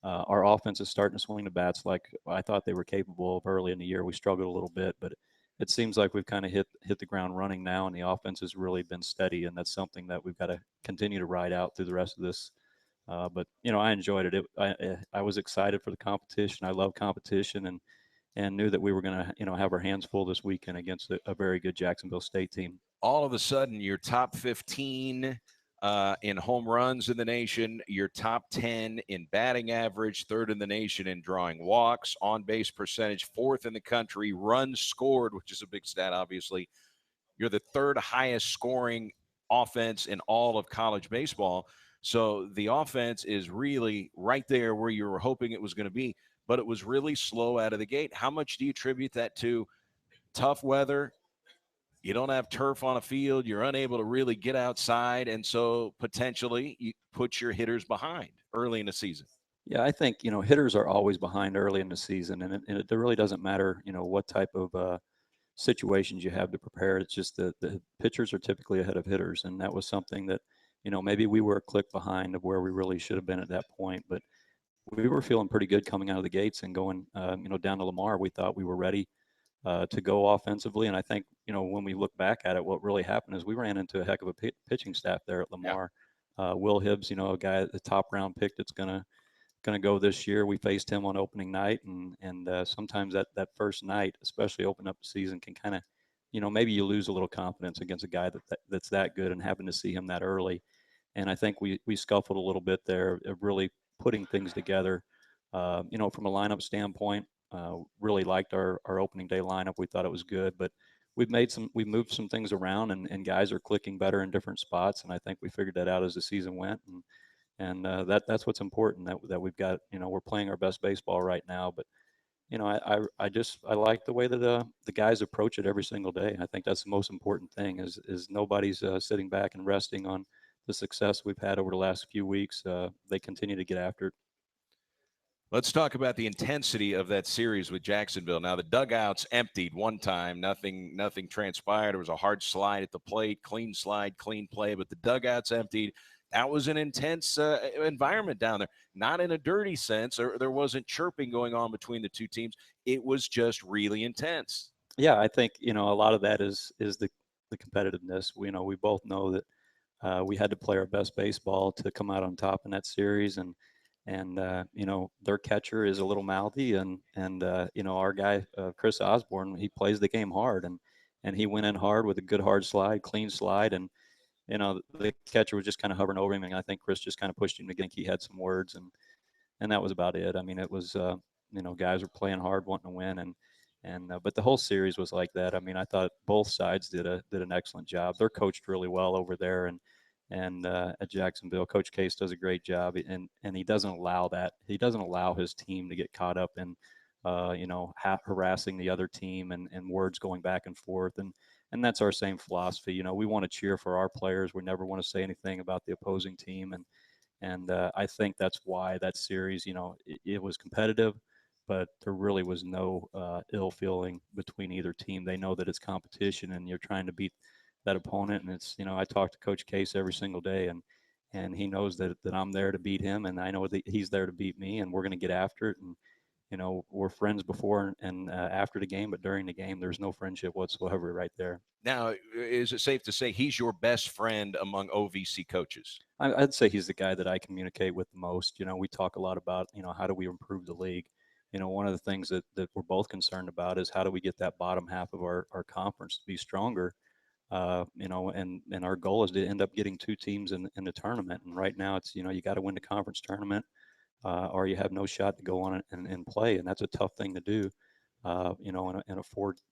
our offense is starting to swing the bats like I thought they were capable of early in the year. We struggled a little bit, but it seems like we've kind of hit the ground running now, and the offense has really been steady. And that's something that we've got to continue to ride out through the rest of this. But I enjoyed it. I was excited for the competition. I love competition, and knew that we were going to have our hands full this weekend against a very good Jacksonville State team. All of a sudden, you're top 15 in home runs in the nation. You're top 10 in batting average, 3rd in the nation in drawing walks, on base percentage, 4th in the country, runs scored, which is a big stat, obviously. You're the 3rd highest scoring offense in all of college baseball. So the offense is really right there where you were hoping it was going to be, but it was really slow out of the gate. How much do you attribute that to? Tough weather? You don't have turf on a field. You're unable to really get outside, and so potentially you put your hitters behind early in the season. Yeah, I think, hitters are always behind early in the season, and it really doesn't matter, what type of situations you have to prepare. It's just that the pitchers are typically ahead of hitters, and that was something that, maybe we were a click behind of where we really should have been at that point. But we were feeling pretty good coming out of the gates and going, down to Lamar. We thought we were ready to go offensively. And I think, when we look back at it, what really happened is we ran into a heck of a pitching staff there at Lamar. Yeah. Will Hibbs, a guy at the top round pick that's going to go this year. We faced him on opening night, and sometimes that first night, especially open up the season, can kind of, maybe you lose a little confidence against a guy that's that good, and having to see him that early. And I think we scuffled a little bit there of really putting things together. From a lineup standpoint, really liked our opening day lineup. We thought it was good, but we've moved some things around, and guys are clicking better in different spots. And I think we figured that out as the season went. And that's what's important, that we've got, we're playing our best baseball right now, but I like the way that the guys approach it every single day. I think that's the most important thing is nobody's sitting back and resting on the success we've had over the last few weeks. They continue to get after it. Let's talk about the intensity of that series with Jacksonville. Now the dugouts emptied one time, nothing transpired. It was a hard slide at the plate, clean slide, clean play, but the dugouts emptied. That was an intense environment down there. Not in a dirty sense, or there wasn't chirping going on between the two teams. It was just really intense. Yeah, I think a lot of that is the competitiveness. We both know that we had to play our best baseball to come out on top in that series, and their catcher is a little mouthy, and our guy Chris Osborne, he plays the game hard, and he went in hard with a good hard slide, clean slide, and the catcher was just kind of hovering over him, and I think Chris just kind of pushed him to think he had some words, and that was about it. I mean, it was guys were playing hard, wanting to win, and but the whole series was like that. I mean, I thought both sides did an excellent job. They're coached really well over there, and at Jacksonville, Coach Case does a great job, and he doesn't allow that. He doesn't allow his team to get caught up in harassing the other team and words going back and forth, and that's our same philosophy. We want to cheer for our players. We never want to say anything about the opposing team, and I think that's why that series, it was competitive, but there really was no ill feeling between either team. They know that it's competition, and you're trying to beat that opponent. And it's, I talk to Coach Case every single day, and he knows that I'm there to beat him, and I know that he's there to beat me, and we're going to get after it. And we're friends before and after the game, but during the game, there's no friendship whatsoever right there. Now, is it safe to say he's your best friend among OVC coaches? I'd say he's the guy that I communicate with the most. We talk a lot about, how do we improve the league? One of the things that we're both concerned about is how do we get that bottom half of our conference to be stronger? And our goal is to end up getting two teams in the tournament. And right now it's, you got to win the conference tournament or you have no shot to go on and play. And that's a tough thing to do, in a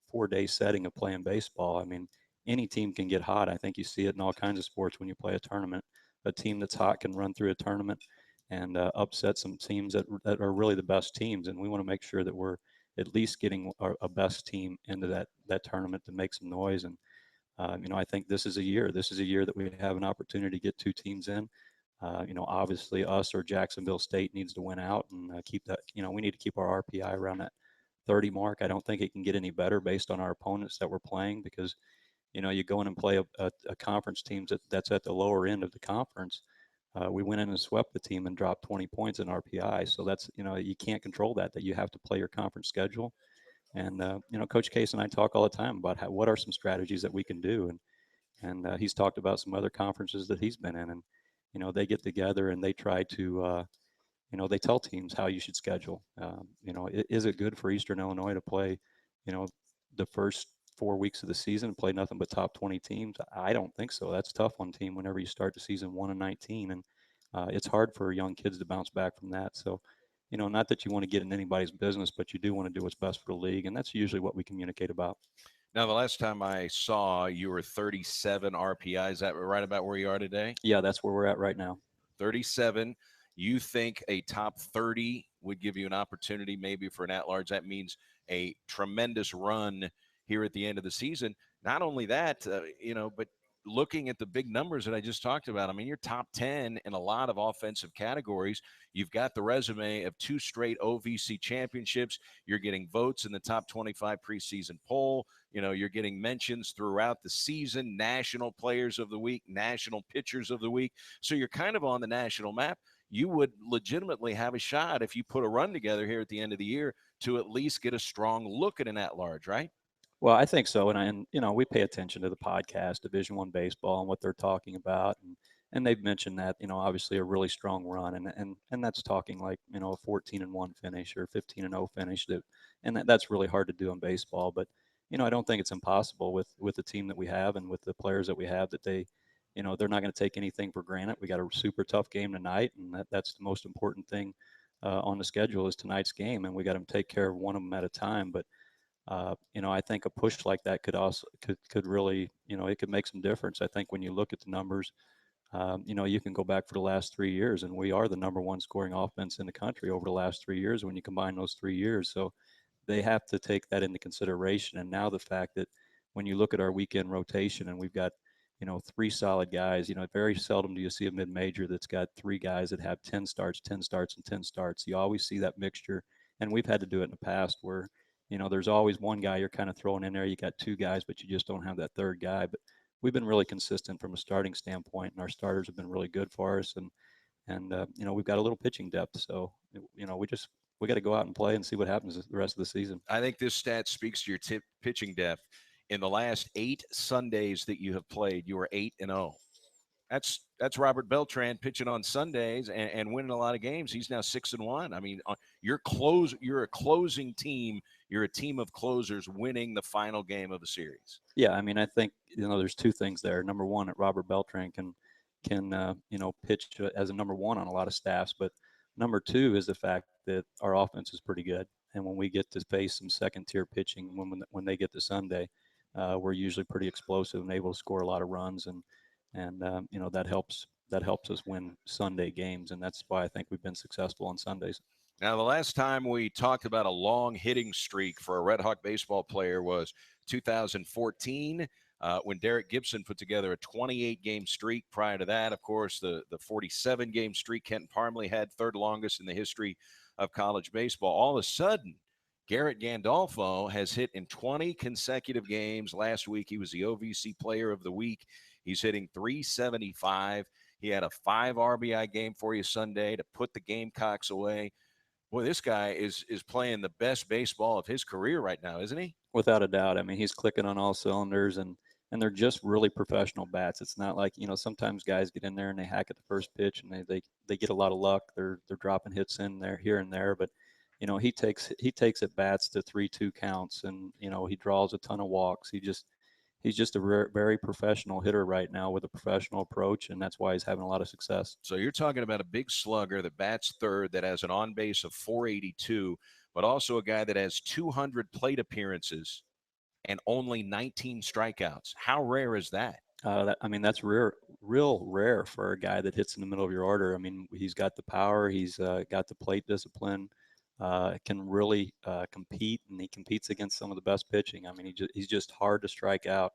four-day setting of playing baseball. I mean, any team can get hot. I think you see it in all kinds of sports when you play a tournament. A team that's hot can run through a tournament and upset some teams that are really the best teams. And we want to make sure that we're at least getting a best team into that tournament to make some noise. And I think this is a year. This is a year that we have an opportunity to get two teams in. Obviously us or Jacksonville State needs to win out and keep that. We need to keep our RPI around that 30 mark. I don't think it can get any better based on our opponents that we're playing because, you go in and play a conference team that's at the lower end of the conference. We went in and swept the team and dropped 20 points in RPI. So that's, you can't control that you have to play your conference schedule. And, Coach Case and I talk all the time about what are some strategies that we can do. And he's talked about some other conferences that he's been in. And, they get together and they try to, they tell teams how you should schedule. Is it good for Eastern Illinois to play, the first 4 weeks of the season and play nothing but top 20 teams? I don't think so. That's tough on team whenever you start the season 1-19. And it's hard for young kids to bounce back from that. So, not that you want to get in anybody's business, but you do want to do what's best for the league. And that's usually what we communicate about. Now, the last time I saw you were 37 RPI. Is that right about where you are today? Yeah, that's where we're at right now. 37. You think a top 30 would give you an opportunity maybe for an at-large? That means a tremendous run here at the end of the season. Not only that, but looking at the big numbers that I just talked about, I mean, you're top 10 in a lot of offensive categories. You've got the resume of 2 straight OVC championships. You're getting votes in the top 25 preseason poll. You're getting mentions throughout the season, national players of the week, national pitchers of the week. So you're kind of on the national map. You would legitimately have a shot if you put a run together here at the end of the year to at least get a strong look at an at-large, right? Well, I think so, and we pay attention to the podcast, Division I baseball, and what they're talking about, and they've mentioned that obviously a really strong run, and that's talking like a 14-1 finish or 15-0 finish, that's really hard to do in baseball. But I don't think it's impossible with the team that we have and with the players that we have that they're not going to take anything for granted. We got a super tough game tonight, and that's the most important thing on the schedule is tonight's game, and we got to take care of one of them at a time. But I think a push like that could really, it could make some difference. I think when you look at the numbers, you can go back for the last 3 years, and we are the number 1 scoring offense in the country over the last 3 years when you combine those 3 years. So they have to take that into consideration. And now the fact that when you look at our weekend rotation and we've got, 3 solid guys, very seldom do you see a mid-major that's got 3 guys that have 10 starts, 10 starts, and 10 starts. You always see that mixture. And we've had to do it in the past where, there's always one guy you're kind of throwing in there. You got 2 guys, but you just don't have that third guy. But we've been really consistent from a starting standpoint, and our starters have been really good for us. And we've got a little pitching depth. So, we got to go out and play and see what happens the rest of the season. I think this stat speaks to your pitching depth. In the last 8 Sundays that you have played, you are 8-0. That's Robert Beltran pitching on Sundays and winning a lot of games. He's now 6-1. I mean, you're a closing team. You're a team of closers winning the final game of the series. Yeah, I mean, I think there's 2 things there. Number one, that Robert Beltran can pitch as a number 1 on a lot of staffs, but number 2 is the fact that our offense is pretty good. And when we get to face some second-tier pitching, when they get to Sunday, we're usually pretty explosive and able to score a lot of runs, and that helps us win Sunday games, and that's why I think we've been successful on Sundays. Now, the last time we talked about a long hitting streak for a Red Hawk baseball player was 2014. When Derek Gibson put together a 28-game streak. Prior to that, of course, the 47-game streak Kenton Parmley had, third longest in the history of college baseball. All of a sudden, Garrett Gandolfo has hit in 20 consecutive games. Last week, he was the OVC Player of the Week. He's hitting .375. He had a 5 RBI game for you Sunday to put the Gamecocks away. Boy, this guy is playing the best baseball of his career right now, isn't he? Without a doubt. I mean, he's clicking on all cylinders, and they're just really professional bats. It's not like, sometimes guys get in there and they hack at the first pitch and they get a lot of luck. They're dropping hits in there, here and there, but he takes at bats to 3-2 counts, and he draws a ton of walks. He's just a very professional hitter right now with a professional approach, and that's why he's having a lot of success. So you're talking about a big slugger that bats third, that has an on base of .482, but also a guy that has 200 plate appearances and only 19 strikeouts. How rare is that? That's real rare for a guy that hits in the middle of your order. I mean, he's got the power, he's got the plate discipline, can really compete, and he competes against some of the best pitching. I mean, he's just hard to strike out,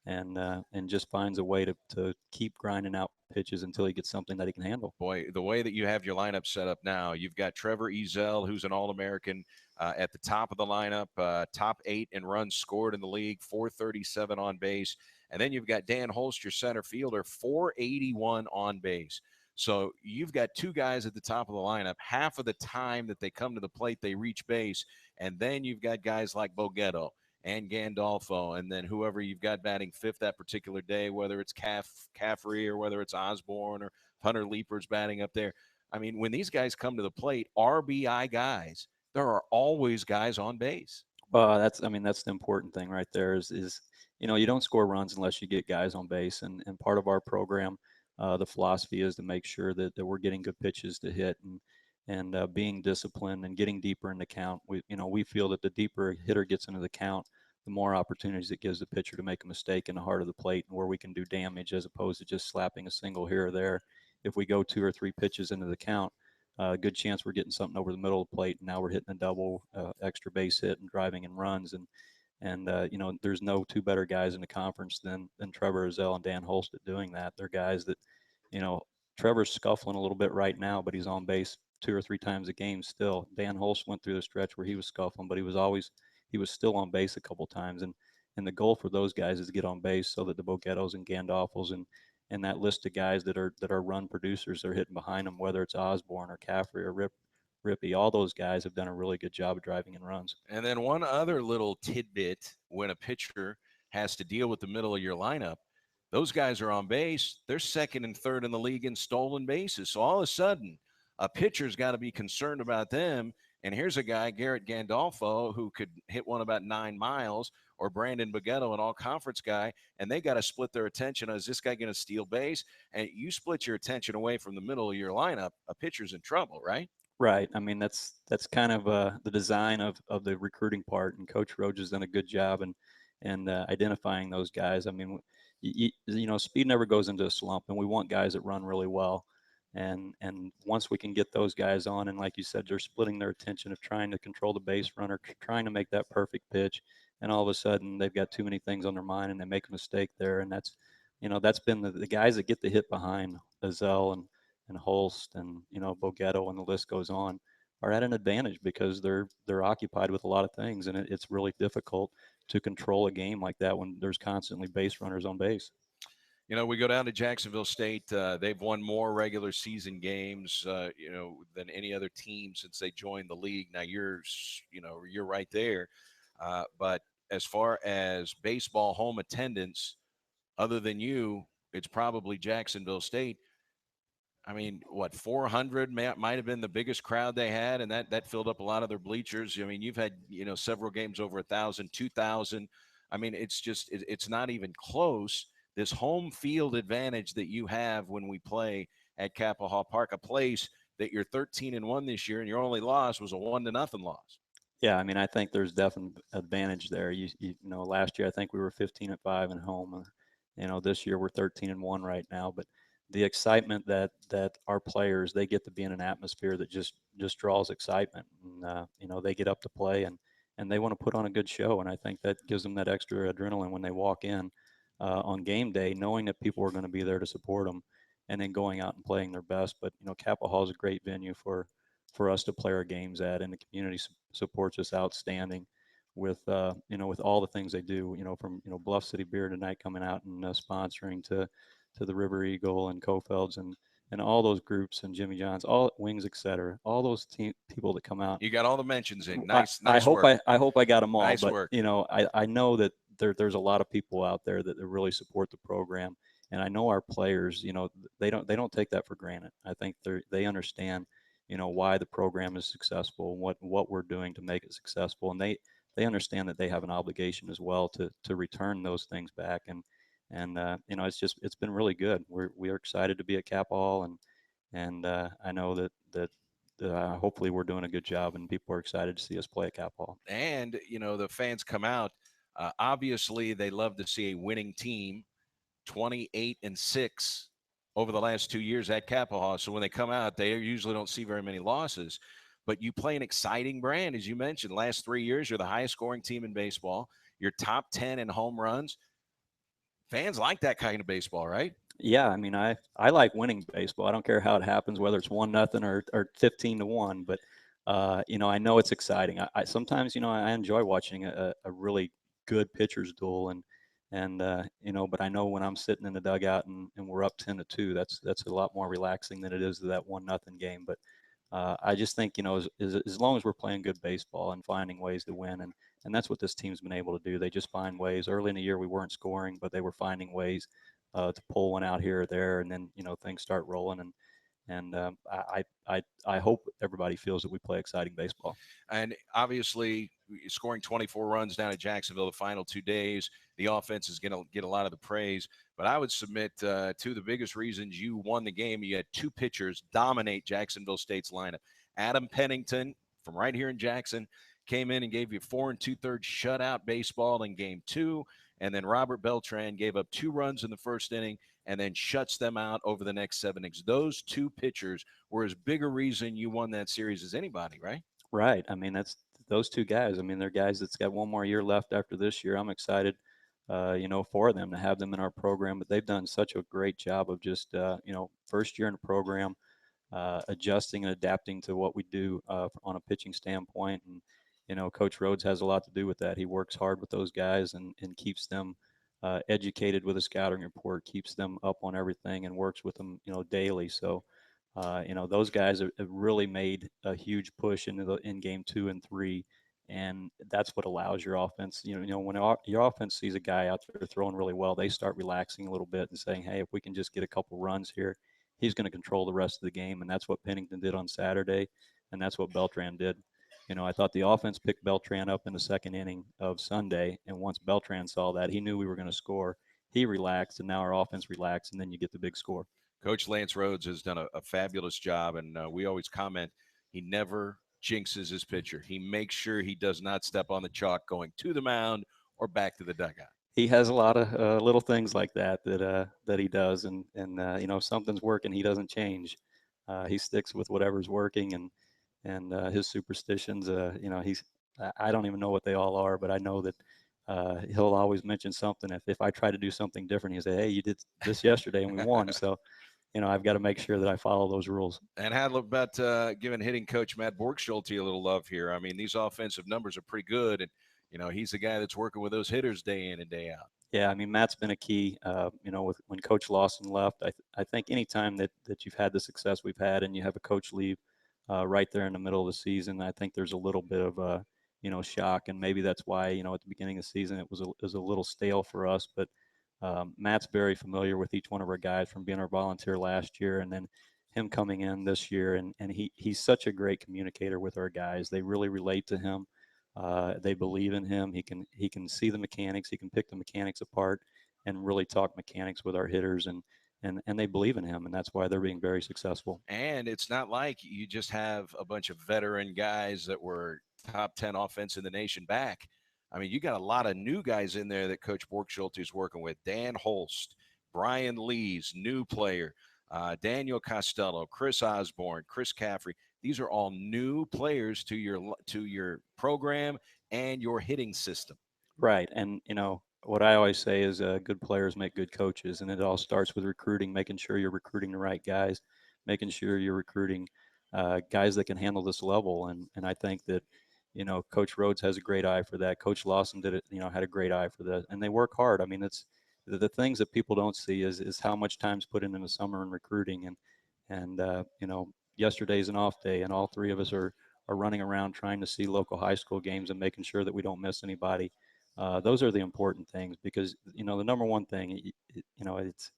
and just finds a way to keep grinding out pitches until he gets something that he can handle. Boy, the way that you have your lineup set up now, you've got Trevor Ezell, who's an All-American, at the top of the lineup, top 8 in runs scored in the league, .437 on base. And then you've got Dan Holst, your center fielder, .481 on base. So you've got 2 guys at the top of the lineup. Half of the time that they come to the plate, they reach base. And then you've got guys like Bogetto and Gandolfo, and then whoever you've got batting 5th that particular day, whether it's Caffrey or whether it's Osborne or Hunter Leaper's batting up there. I mean, when these guys come to the plate, RBI guys, there are always guys on base. That's the important thing right there is you don't score runs unless you get guys on base. And part of our program, the philosophy is to make sure that we're getting good pitches to hit and being disciplined and getting deeper in the count. We feel that the deeper a hitter gets into the count, the more opportunities it gives the pitcher to make a mistake in the heart of the plate, and where we can do damage as opposed to just slapping a single here or there. If we go 2 or 3 pitches into the count, good chance we're getting something over the middle of the plate, and now we're hitting a double, extra base hit, and driving in runs. And there's no 2 better guys in the conference than Trevor Ezell and Dan Holst at doing that. They're guys that, Trevor's scuffling a little bit right now, but he's on base 2 or 3 times a game still. Dan Holst went through the stretch where he was scuffling, but he was still on base a couple times. And the goal for those guys is to get on base so that the Bogettos and Gandolfos and that list of guys that are run producers are hitting behind them, whether it's Osborne or Caffrey or Rippey, all those guys have done a really good job of driving in runs. And then one other little tidbit, when a pitcher has to deal with the middle of your lineup, those guys are on base. They're 2nd and 3rd in the league in stolen bases. So all of a sudden, a pitcher's got to be concerned about them. And here's a guy, Garrett Gandolfo, who could hit one about 9 miles, or Brandon Bogetto, an all-conference guy, and they got to split their attention. Is this guy going to steal base? And you split your attention away from the middle of your lineup, a pitcher's in trouble, right? Right. I mean, that's kind of the design of the recruiting part, and Coach Roach has done a good job and identifying those guys. I mean, speed never goes into a slump, and we want guys that run really well. And once we can get those guys on, and like you said, they're splitting their attention of trying to control the base runner, trying to make that perfect pitch, and all of a sudden they've got too many things on their mind and they make a mistake there. And that's been the guys that get the hit behind Azell and Holst and Bogetto, and the list goes on, are at an advantage because they're occupied with a lot of things, and it's really difficult to control a game like that when there's constantly base runners on base. We go down to Jacksonville State. They've won more regular season games, than any other team since they joined the league. Now you're right there. But as far as baseball home attendance, other than you, it's probably Jacksonville State. I mean, 400 might have been the biggest crowd they had, and that filled up a lot of their bleachers. I mean, you've had, several games over 1,000, 2,000. I mean, it's not even close. This home field advantage that you have when we play at Capitol Hall Park, a place that you're 13-1 this year, and your only loss was a 1-0 loss. Yeah, I mean, I think there's definite advantage there. Last year I think we were 15-5 at home. This year we're 13-1 right now. But the excitement that our players, they get to be in an atmosphere that just draws excitement. And they get up to play and they want to put on a good show. And I think that gives them that extra adrenaline when they walk in on game day, knowing that people are going to be there to support them, and then going out and playing their best. But Capitol Hall is a great venue for us to play our games at, and the community supports us outstanding with with all the things they do, from Bluff City Beer tonight coming out and sponsoring to the River Eagle and Cofelds and all those groups, and Jimmy John's, all Wings, etc. All those people that come out. You got all the mentions in. Nice work. I hope I got them all. Nice but work. I know that there's a lot of people out there that really support the program, and I know our players. They don't take that for granted. I think they understand why the program is successful, what we're doing to make it successful, and they understand that they have an obligation as well to return those things back. And it's been really good. We're excited to be at Cap Hall, and I know that hopefully we're doing a good job, and people are excited to see us play at Cap Hall. And the fans come out. Obviously, they love to see a winning team, 28-6 over the last 2 years at Capitol Hall. So when they come out, they usually don't see very many losses. But you play an exciting brand, as you mentioned. Last 3 years, you're the highest scoring team in baseball. You're top 10 in home runs. Fans like that kind of baseball, right? Yeah, I mean, I like winning baseball. I don't care how it happens, whether it's 1-0 or 15-1. But I know it's exciting. I sometimes I enjoy watching a really good pitcher's duel, but I know when I'm sitting in the dugout and we're up 10-2, that's a lot more relaxing than it is to that 1-0 game. But I just think as long as we're playing good baseball and finding ways to win, and that's what this team's been able to do. They just find ways. Early in the year we weren't scoring, but they were finding ways to pull one out here or there, and then things start rolling. And I hope everybody feels that we play exciting baseball. And obviously, scoring 24 runs down at Jacksonville the final 2 days, the offense is going to get a lot of the praise. But I would submit two of the biggest reasons you won the game, you had two pitchers dominate Jacksonville State's lineup. Adam Pennington from right here in Jackson came in and gave you 4 2/3 shutout baseball in game 2. And then Robert Beltran gave up 2 runs in the first inning and then shuts them out over the next 7 innings. Those two pitchers were as big a reason you won that series as anybody, right? Right. I mean, that's those two guys. I mean, they're guys that's got one more year left after this year. I'm excited, for them to have them in our program. But they've done such a great job of just, first year in the program, adjusting and adapting to what we do on a pitching standpoint. And, Coach Rhodes has a lot to do with that. He works hard with those guys and keeps them educated with a scouting report, keeps them up on everything, and works with them, daily. So, those guys have really made a huge push in game 2 and 3, and that's what allows your offense. When your offense sees a guy out there throwing really well, they start relaxing a little bit and saying, "Hey, if we can just get a couple runs here, he's going to control the rest of the game." And that's what Pennington did on Saturday, and that's what Beltran did. I thought the offense picked Beltran up in the second inning of Sunday, and once Beltran saw that, he knew we were going to score. He relaxed, and now our offense relaxed, and then you get the big score. Coach Lance Rhodes has done a fabulous job, and we always comment he never jinxes his pitcher. He makes sure he does not step on the chalk going to the mound or back to the dugout. He has a lot of little things like that he does, and if something's working, he doesn't change. He sticks with whatever's working, and his superstitions. I don't even know what they all are, but I know that he'll always mention something. If I try to do something different, he'll say, "Hey, you did this yesterday and we won." So, I've got to make sure that I follow those rules. And how about giving hitting coach Matt Borgschulte a little love here? I mean, these offensive numbers are pretty good, and he's the guy that's working with those hitters day in and day out. Yeah, I mean, Matt's been a key. When Coach Lawson left, I think any time that you've had the success we've had, and you have a coach leave right there in the middle of the season, I think there's a little bit of shock, and maybe that's why at the beginning of the season it was a little stale for us. But Matt's very familiar with each one of our guys from being our volunteer last year, and then him coming in this year, and he's such a great communicator with our guys. They really relate to him. They believe in him. He can see the mechanics. He can pick the mechanics apart and really talk mechanics with our hitters, and they believe in him, and that's why they're being very successful. And it's not like you just have a bunch of veteran guys that were top 10 offense in the nation back. I mean, you got a lot of new guys in there that Coach Borgschulte is working with. Dan Holst, Brian Lees, new player, Daniel Costello, Chris Osborne, Chris Caffrey. These are all new players to your program and your hitting system. Right, and what I always say is good players make good coaches, and it all starts with recruiting, making sure you're recruiting the right guys, making sure you're recruiting guys that can handle this level. And I think that Coach Rhodes has a great eye for that. Coach Lawson did it, had a great eye for that, and they work hard. I mean, it's the things that people don't see is how much time's put in the summer in recruiting, and yesterday's an off day, and all three of us are running around trying to see local high school games and making sure that we don't miss anybody. Those are the important things, because the number one thing, it's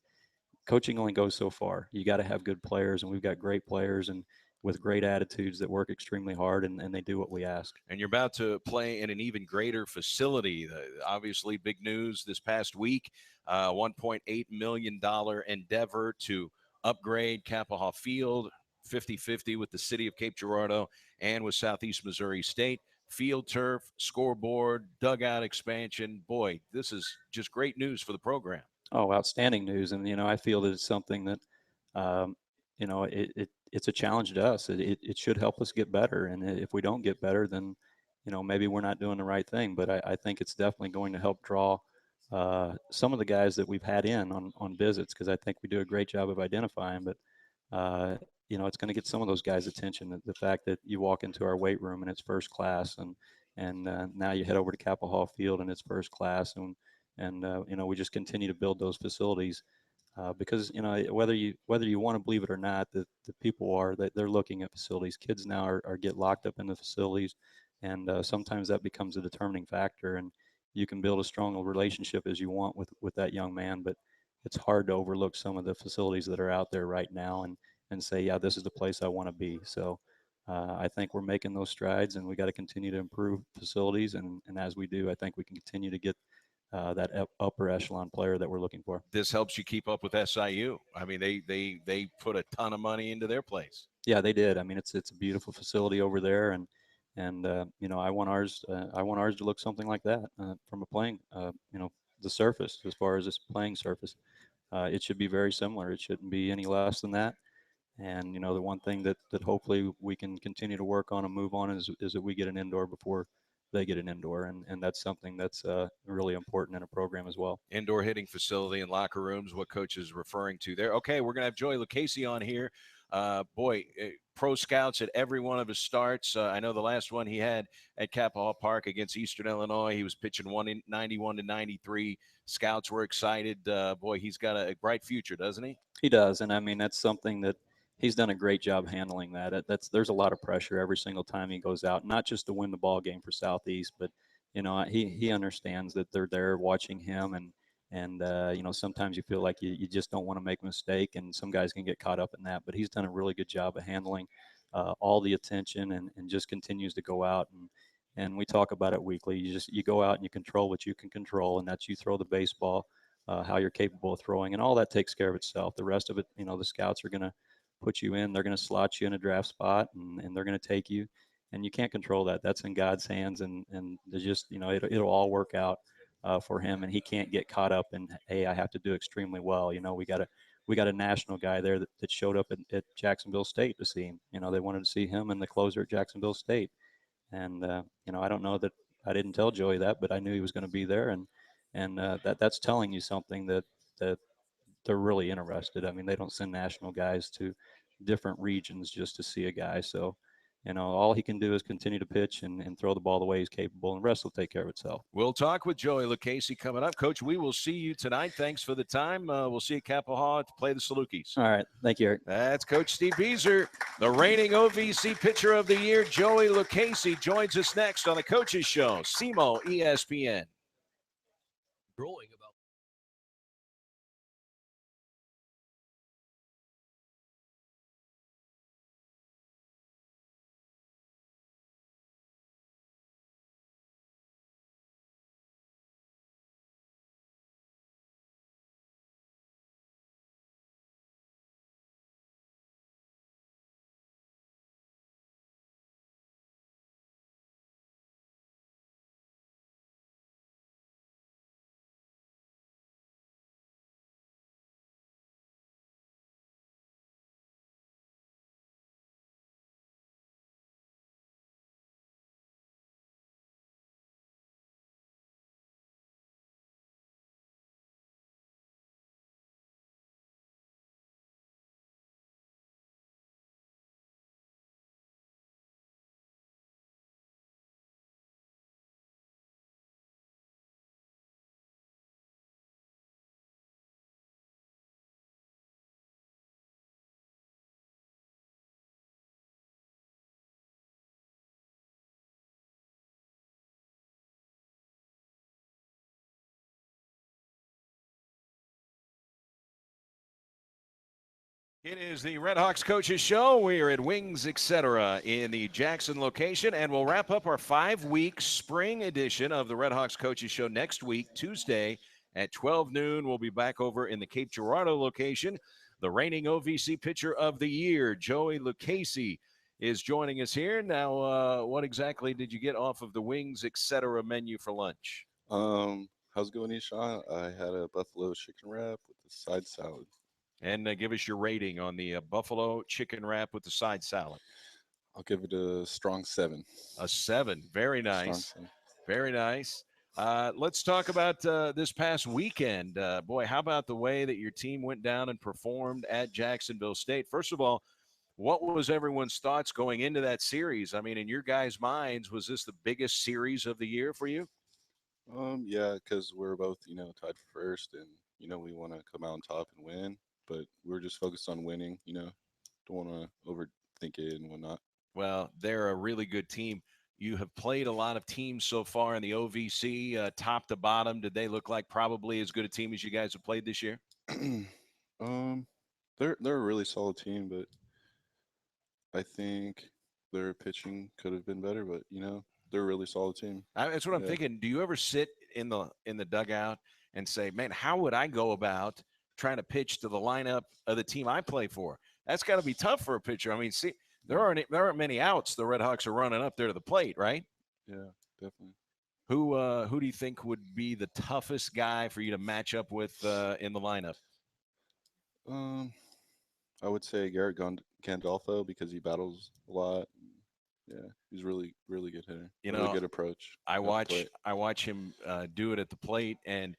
coaching only goes so far. You got to have good players, and we've got great players and with great attitudes that work extremely hard, and they do what we ask. And you're about to play in an even greater facility. Obviously, big news this past week, $1.8 million endeavor to upgrade Kappaugh Field, 50-50 with the city of Cape Girardeau and with Southeast Missouri State. Field turf, scoreboard, dugout expansion. Boy, this is just great news for the program. Oh, outstanding news. And, I feel that it's something that, it's a challenge to us. It should help us get better. And if we don't get better, then, maybe we're not doing the right thing. But I think it's definitely going to help draw some of the guys that we've had in on visits, because I think we do a great job of identifying. But, it's going to get some of those guys' attention. The fact that you walk into our weight room and it's first class, and now you head over to Kappaugh Field and it's first class, and we just continue to build those facilities because whether you want to believe it or not, the people are that they're looking at facilities. Kids now are get locked up in the facilities, and sometimes that becomes a determining factor. And you can build as strong a relationship as you want with that young man, but it's hard to overlook some of the facilities that are out there right now and say, yeah, this is the place I want to be. So I think we're making those strides, and we got to continue to improve facilities. And as we do, I think we can continue to get that upper echelon player that we're looking for. This helps you keep up with SIU. I mean, they put a ton of money into their place. Yeah, they did. I mean, it's a beautiful facility over there, and I want ours to look something like that from a playing the surface, as far as this playing surface. It should be very similar. It shouldn't be any less than that. And the one thing that hopefully we can continue to work on and move on is that we get an indoor before they get an indoor, and that's something that's really important in a program as well. Indoor hitting facility and locker rooms, what coach is referring to there. Okay, we're going to have Joey Lucchese on here. Pro scouts at every one of his starts. I know the last one he had at Kappaugh Park against Eastern Illinois, he was pitching 91 to 93. Scouts were excited. He's got a bright future, doesn't he? He does, and I mean, that's something that he's done a great job handling that. There's a lot of pressure every single time he goes out, not just to win the ball game for Southeast, but he understands that they're there watching him, and sometimes you feel like you just don't want to make a mistake, and some guys can get caught up in that. But he's done a really good job of handling all the attention, and just continues to go out, and we talk about it weekly. You go out and you control what you can control, and that's you throw the baseball, how you're capable of throwing, and all that takes care of itself. The rest of it, the scouts are going to put you in, they're going to slot you in a draft spot, and they're going to take you, and you can't control that. That's in God's hands, and just it'll all work out for him, and he can't get caught up in, hey, I have to do extremely well. We got we got a national guy there that showed up at Jacksonville State to see him. They wanted to see him and the closer at Jacksonville State. And, I don't know that I didn't tell Joey that, but I knew he was going to be there. And that's telling you something that they're really interested. I mean, they don't send national guys to different regions just to see a guy. So, all he can do is continue to pitch and throw the ball the way he's capable, and the rest will take care of itself. We'll talk with Joey Lucchese coming up. Coach, we will see you tonight. Thanks for the time. We'll see you at Kappaha to play the Salukis. All right. Thank you, Eric. That's Coach Steve Beazer. The reigning OVC Pitcher of the Year, Joey Lucchese, joins us next on the Coaches Show, SEMO ESPN. Growing about. It is the Red Hawks Coaches Show. We are at Wings, etc. in the Jackson location, and we'll wrap up our 5-week spring edition of the Red Hawks Coaches Show next week, Tuesday at 12 noon. We'll be back over in the Cape Girardeau location. The reigning OVC Pitcher of the Year, Joey Lucchese, is joining us here. Now, what exactly did you get off of the Wings, etc. menu for lunch? How's it going, Ishan? I had a buffalo chicken wrap with a side salad. And give us your rating on the buffalo chicken wrap with the side salad. I'll give it a strong 7. A 7. Very nice. Very nice. Let's talk about this past weekend. Boy, how about the way that your team went down and performed at Jacksonville State? First of all, what was everyone's thoughts going into that series? I mean, in your guys' minds, was this the biggest series of the year for you? Yeah, because we're both, tied for first, and, we want to come out on top and win. But we're just focused on winning, don't want to overthink it and whatnot. Well, they're a really good team. You have played a lot of teams so far in the OVC, top to bottom. Did they look like probably as good a team as you guys have played this year? They're a really solid team, but I think their pitching could have been better. But they're a really solid team. That's what I'm thinking. Do you ever sit in the dugout and say, "Man, how would I go about trying to pitch to the lineup of the team I play for?" That's got to be tough for a pitcher. I mean, see, there aren't many outs the Red Hawks are running up there to the plate, right? Yeah, definitely. Who do you think would be the toughest guy for you to match up with in the lineup? I would say Garrett Gandolfo because he battles a lot. Yeah, he's really, really good hitter. Really good approach. I watch him do it at the plate, and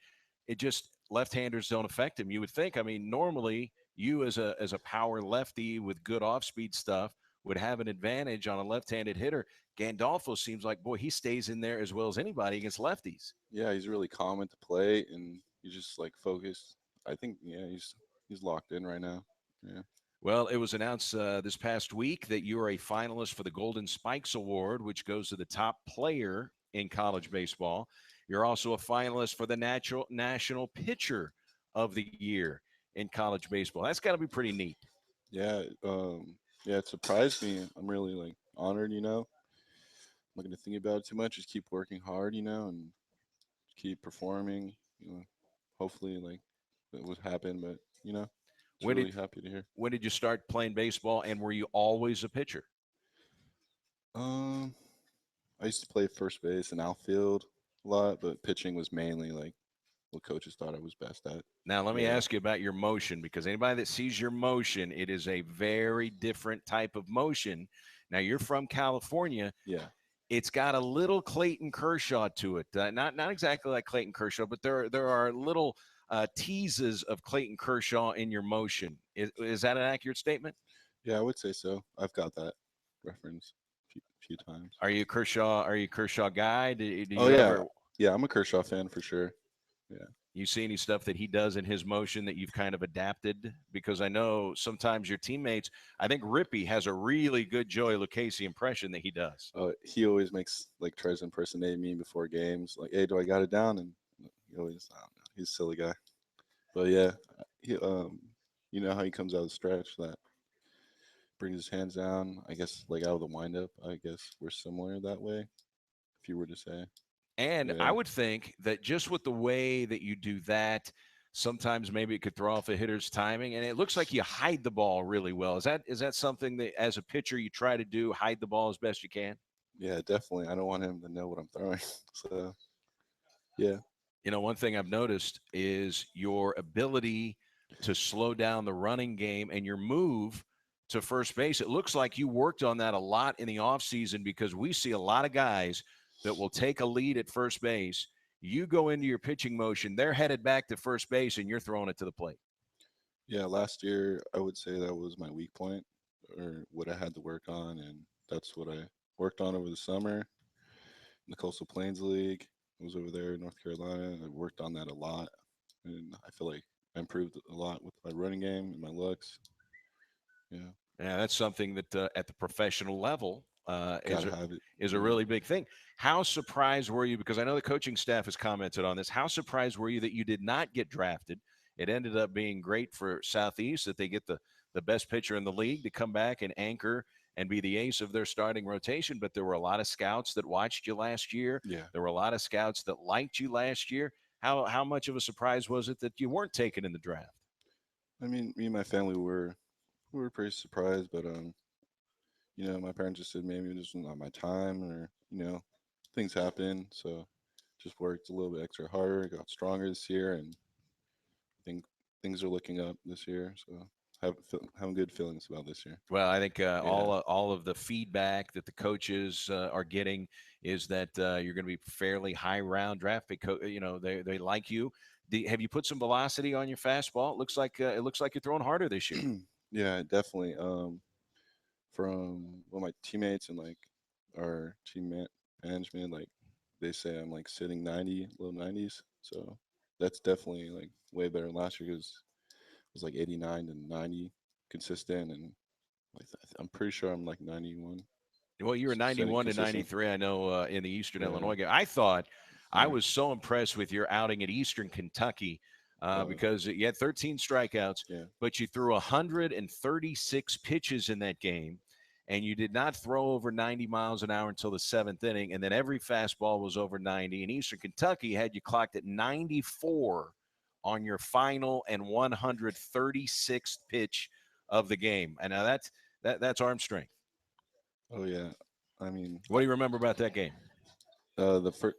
it just left-handers don't affect him. You would think. I mean, normally you as a power lefty with good off-speed stuff would have an advantage on a left-handed hitter. Gandolfo seems like, boy, he stays in there as well as anybody against lefties. Yeah, he's really calm at the plate, and he's just like focused. I think, he's locked in right now. Yeah. Well, it was announced this past week that you are a finalist for the Golden Spikes Award, which goes to the top player in college baseball. You're also a finalist for the National Pitcher of the Year in college baseball. That's got to be pretty neat. Yeah, it surprised me. I'm really honored. I'm not going to think about it too much. Just keep working hard, and keep performing. Hopefully, it would happen. But really happy to hear. When did you start playing baseball, and were you always a pitcher? I used to play first base and outfield a lot, but pitching was mainly what coaches thought I was best at. Now, let me ask you about your motion, because anybody that sees your motion, it is a very different type of motion. Now, you're from California. Yeah. It's got a little Clayton Kershaw to it. Not exactly like Clayton Kershaw, but there are little teases of Clayton Kershaw in your motion. Is that an accurate statement? Yeah, I would say so. I've got that reference a few times. Are you a Kershaw guy? Do you Oh, yeah. ever, Yeah, I'm a Kershaw fan for sure. Yeah. you see any stuff that he does in his motion that you've kind of adapted? Because I know sometimes your teammates, I think Rippey has a really good Joey Lucchesi impression that he does. He always tries to impersonate me before games. Like, hey, do I got it down? And he always, I don't know, he's a silly guy. But yeah, he, you know how he comes out of the stretch, that brings his hands down, I guess, like out of the windup. I guess we're similar that way, if you were to say. And Yeah. I would think that just with the way that you do that, sometimes maybe it could throw off a hitter's timing. And it looks like you hide the ball really well. Is that something that as a pitcher you try to do, hide the ball as best you can? Yeah, definitely. I don't want him to know what I'm throwing. So, yeah. You know, one thing I've noticed is your ability to slow down the running game and your move to first base. It looks like you worked on that a lot in the offseason, because we see a lot of guys that will take a lead at first base. You go into your pitching motion, they're headed back to first base, and you're throwing it to the plate. Yeah, last year I would say that was my weak point, or what I had to work on, and that's what I worked on over the summer in the Coastal Plains League. I was over there in North Carolina, and I worked on that a lot, and I feel like I improved a lot with my running game and my looks. Yeah. Yeah, that's something that at the professional level Gotta have it. is a really big thing. How surprised were you? Because I know the coaching staff has commented on this. How surprised were you that you did not get drafted? It ended up being great for Southeast that they get the best pitcher in the league to come back and anchor and be the ace of their starting rotation. But there were a lot of scouts that watched you last year. Yeah. There were a lot of scouts that liked you last year. How much of a surprise was it that you weren't taken in the draft? I mean, me and my family were pretty surprised, but you know, my parents just said maybe this was not my time, or you know, things happen. So just worked a little bit extra harder, got stronger this year, and I think things are looking up this year. So having good feelings about this year. Well, I think all of the feedback that the coaches are getting is that you're going to be fairly high round draft pick. You know, they like you. Have you put some velocity on your fastball? It looks like you're throwing harder this year. Yeah, definitely. From my teammates and like our management, like they say I'm like sitting 90, low 90s. So that's definitely like way better than last year, because it was like 89 to 90 consistent, and like I'm pretty sure I'm like 91. Well, you were 91 to 93, I know, in the Eastern Yeah. Illinois game. I thought I was so impressed with your outing at Eastern Kentucky because you had 13 strikeouts, but you threw 136 pitches in that game, and you did not throw over 90 miles an hour until the seventh inning, and then every fastball was over 90. And Eastern Kentucky had you clocked at 94 on your final and 136th pitch of the game. And now that's arm strength. Oh yeah, I mean, what do you remember about that game? The first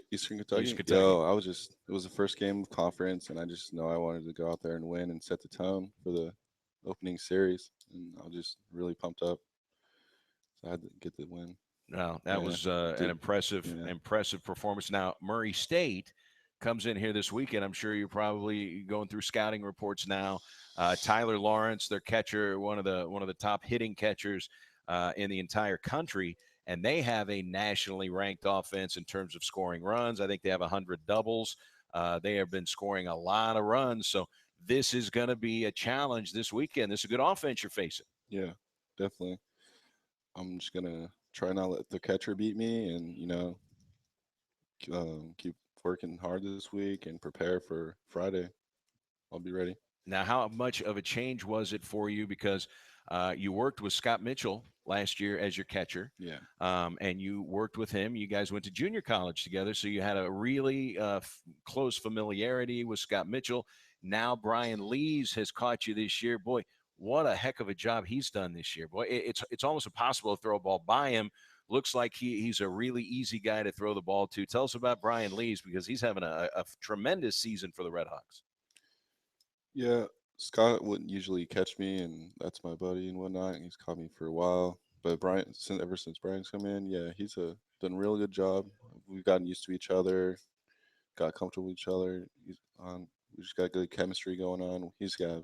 Eastern Kentucky. Yo, it was the first game of conference, and I just know I wanted to go out there and win and set the tone for the opening series, and I was just really pumped up. So I had to get the win. No, that was an impressive performance. Now Murray State comes in here this weekend. I'm sure you're probably going through scouting reports now. Tyler Lawrence, their catcher, one of the top hitting catchers in the entire country, and they have a nationally ranked offense in terms of scoring runs. I think they have 100 doubles. They have been scoring a lot of runs, so this is going to be a challenge this weekend. This is a good offense you're facing. Yeah, definitely. I'm just gonna try not let the catcher beat me, and you know, keep working hard this week and prepare for Friday. I'll be ready. Now, how much of a change was it for you? Because you worked with Scott Mitchell last year as your catcher. Yeah. And you worked with him. You guys went to junior college together, so you had a really close familiarity with Scott Mitchell. Now Brian Lees has caught you this year. Boy, what a heck of a job he's done this year. Boy, it's almost impossible to throw a ball by him. looks like he's a really easy guy to throw the ball to. Tell us about Brian Lees, because he's having a tremendous season for the Red Hawks. Yeah, Scott wouldn't usually catch me, and that's my buddy and whatnot. He's caught me for a while, but ever since Brian's come in, yeah, he's done a really good job. We've gotten used to each other, got comfortable with each other. We just got good chemistry going on. He's got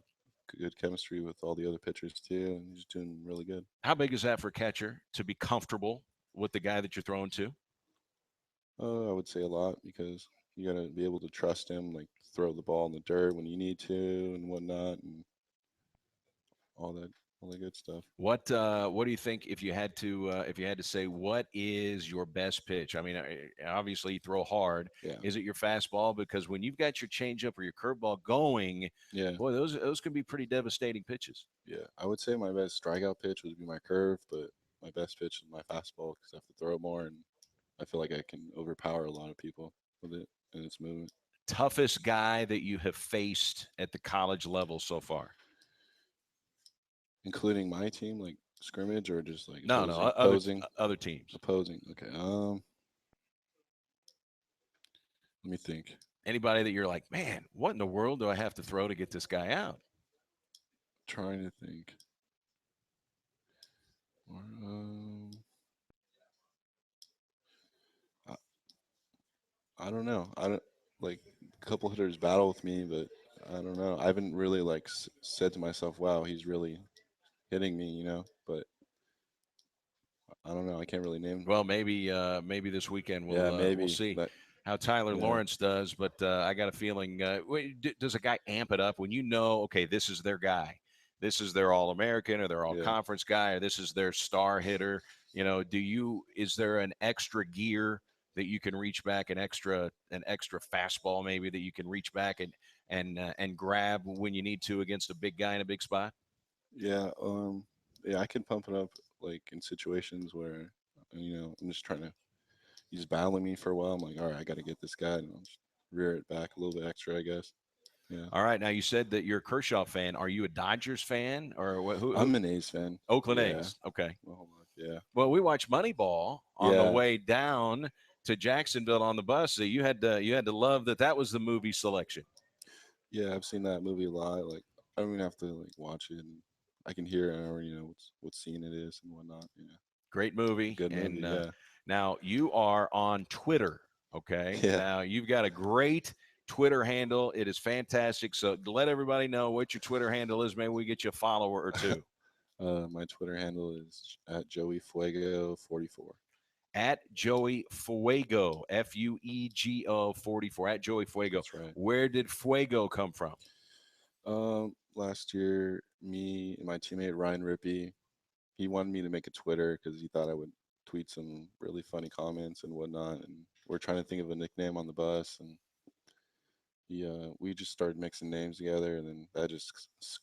good chemistry with all the other pitchers too, and he's doing really good. How big is that for a catcher to be comfortable with the guy that you're throwing to? I would say a lot, because you got to be able to trust him, like throw the ball in the dirt when you need to and whatnot, and all that good stuff. What do you think, if you had to say, what is your best pitch? I mean, obviously you throw hard. Yeah. Is it your fastball? Because when you've got your changeup or your curveball going, Yeah. boy, those can be pretty devastating pitches. Yeah, I would say my best strikeout pitch would be my curve, but my best pitch is my fastball, because I have to throw more, and I feel like I can overpower a lot of people with it and its movement. Toughest guy that you have faced at the college level so far? Including my team, like scrimmage, or just like opposing other teams. Opposing. Okay. Let me think. Anybody that you're like, man, what in the world do I have to throw to get this guy out? Trying to think. I don't know. I don't like a couple hitters battle with me, but I don't know. I haven't really like said to myself, "Wow, he's really hitting me," But I don't know. I can't really name. Well, maybe this weekend we'll see how Tyler Lawrence does. But I got a feeling, does a guy amp it up when you know, okay, this is their guy, this is their All-American or their All-Conference guy, or this is their star hitter? Is there an extra gear that you can reach back, an extra fastball maybe that you can reach back and grab when you need to against a big guy in a big spot? Yeah, I can pump it up like in situations where I'm just trying to. He's battling me for a while. I'm like, all right, I got to get this guy, and I'll just rear it back a little bit extra, I guess. Yeah. All right. Now you said that you're a Kershaw fan. Are you a Dodgers fan or what? Who? I'm an A's fan. Oakland A's. Okay. Yeah. Well, we watched Moneyball on the way down to Jacksonville on the bus. So you had to love that was the movie selection. Yeah, I've seen that movie a lot. Like, I don't even have to like watch it, and I can hear it. I already know what scene it is and whatnot. Yeah. Great movie. Good movie. Yeah. Now you are on Twitter. Okay. Yeah. Now you've got a great Twitter handle. It is fantastic. So let everybody know what your Twitter handle is. Maybe we get you a follower or two. My Twitter handle is at Joey Fuego 44. At Joey Fuego, Fuego 44. At Joey Fuego. That's right. Where did Fuego come from? Last year, me and my teammate Ryan Rippey, he wanted me to make a Twitter because he thought I would tweet some really funny comments and whatnot. And we're trying to think of a nickname on the bus, and we just started mixing names together, and then that just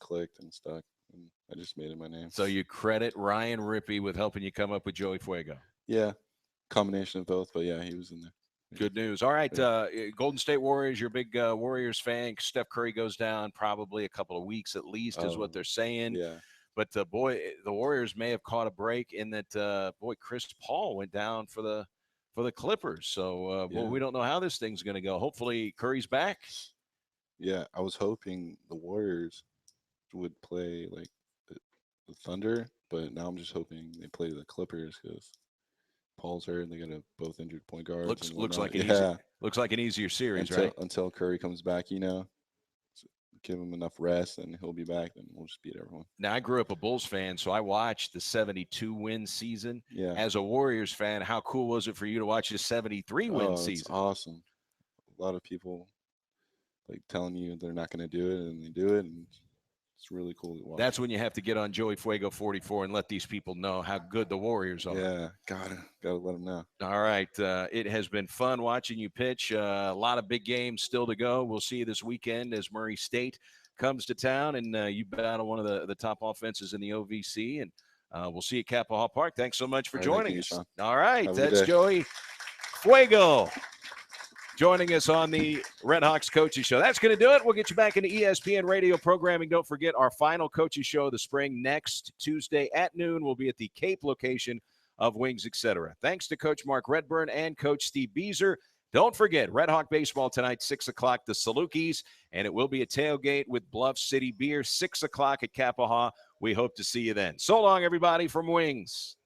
clicked and stuck, and I just made it my name. So you credit Ryan Rippey with helping you come up with Joey Fuego? Yeah, combination of both, but yeah, he was in there. Good news. All right, Golden State Warriors, you're a big Warriors fan. Steph Curry goes down probably a couple of weeks at least is what they're saying. Yeah. But, boy, the Warriors may have caught a break in that, Chris Paul went down for the Clippers. So, we don't know how this thing's going to go. Hopefully Curry's back. Yeah, I was hoping the Warriors would play like the Thunder, but now I'm just hoping they play the Clippers because Paul's hurt and they got both injured point guards. Looks like an easier series, right? Until Curry comes back, give him enough rest and he'll be back, and we'll just beat everyone. Now, I grew up a Bulls fan, so I watched the 72-win season. Yeah. As a Warriors fan, how cool was it for you to watch the 73-win season? It's awesome. A lot of people like telling you they're not going to do it, and they do it, and it's really cool to watch. That's when you have to get on Joey Fuego 44 and let these people know how good the Warriors are. Yeah, gotta let them know. All right, it has been fun watching you pitch. A lot of big games still to go. We'll see you this weekend as Murray State comes to town, and you battle one of the top offenses in the OVC, and we'll see you at Capitol Hall Park. Thanks so much for joining us. Sean. All right, Have a good that's day. Joey Fuego joining us on the Red Hawks Coaches Show. That's going to do it. We'll get you back into ESPN radio programming. Don't forget our final Coaches Show of the spring next Tuesday at noon. We'll be at the Cape location of Wings Etc. Thanks to Coach Mark Redburn and Coach Steve Beazer. Don't forget, Red Hawk baseball tonight, 6 o'clock, the Salukis, and it will be a tailgate with Bluff City Beer, 6 o'clock at Kappaha. We hope to see you then. So long, everybody, from Wings.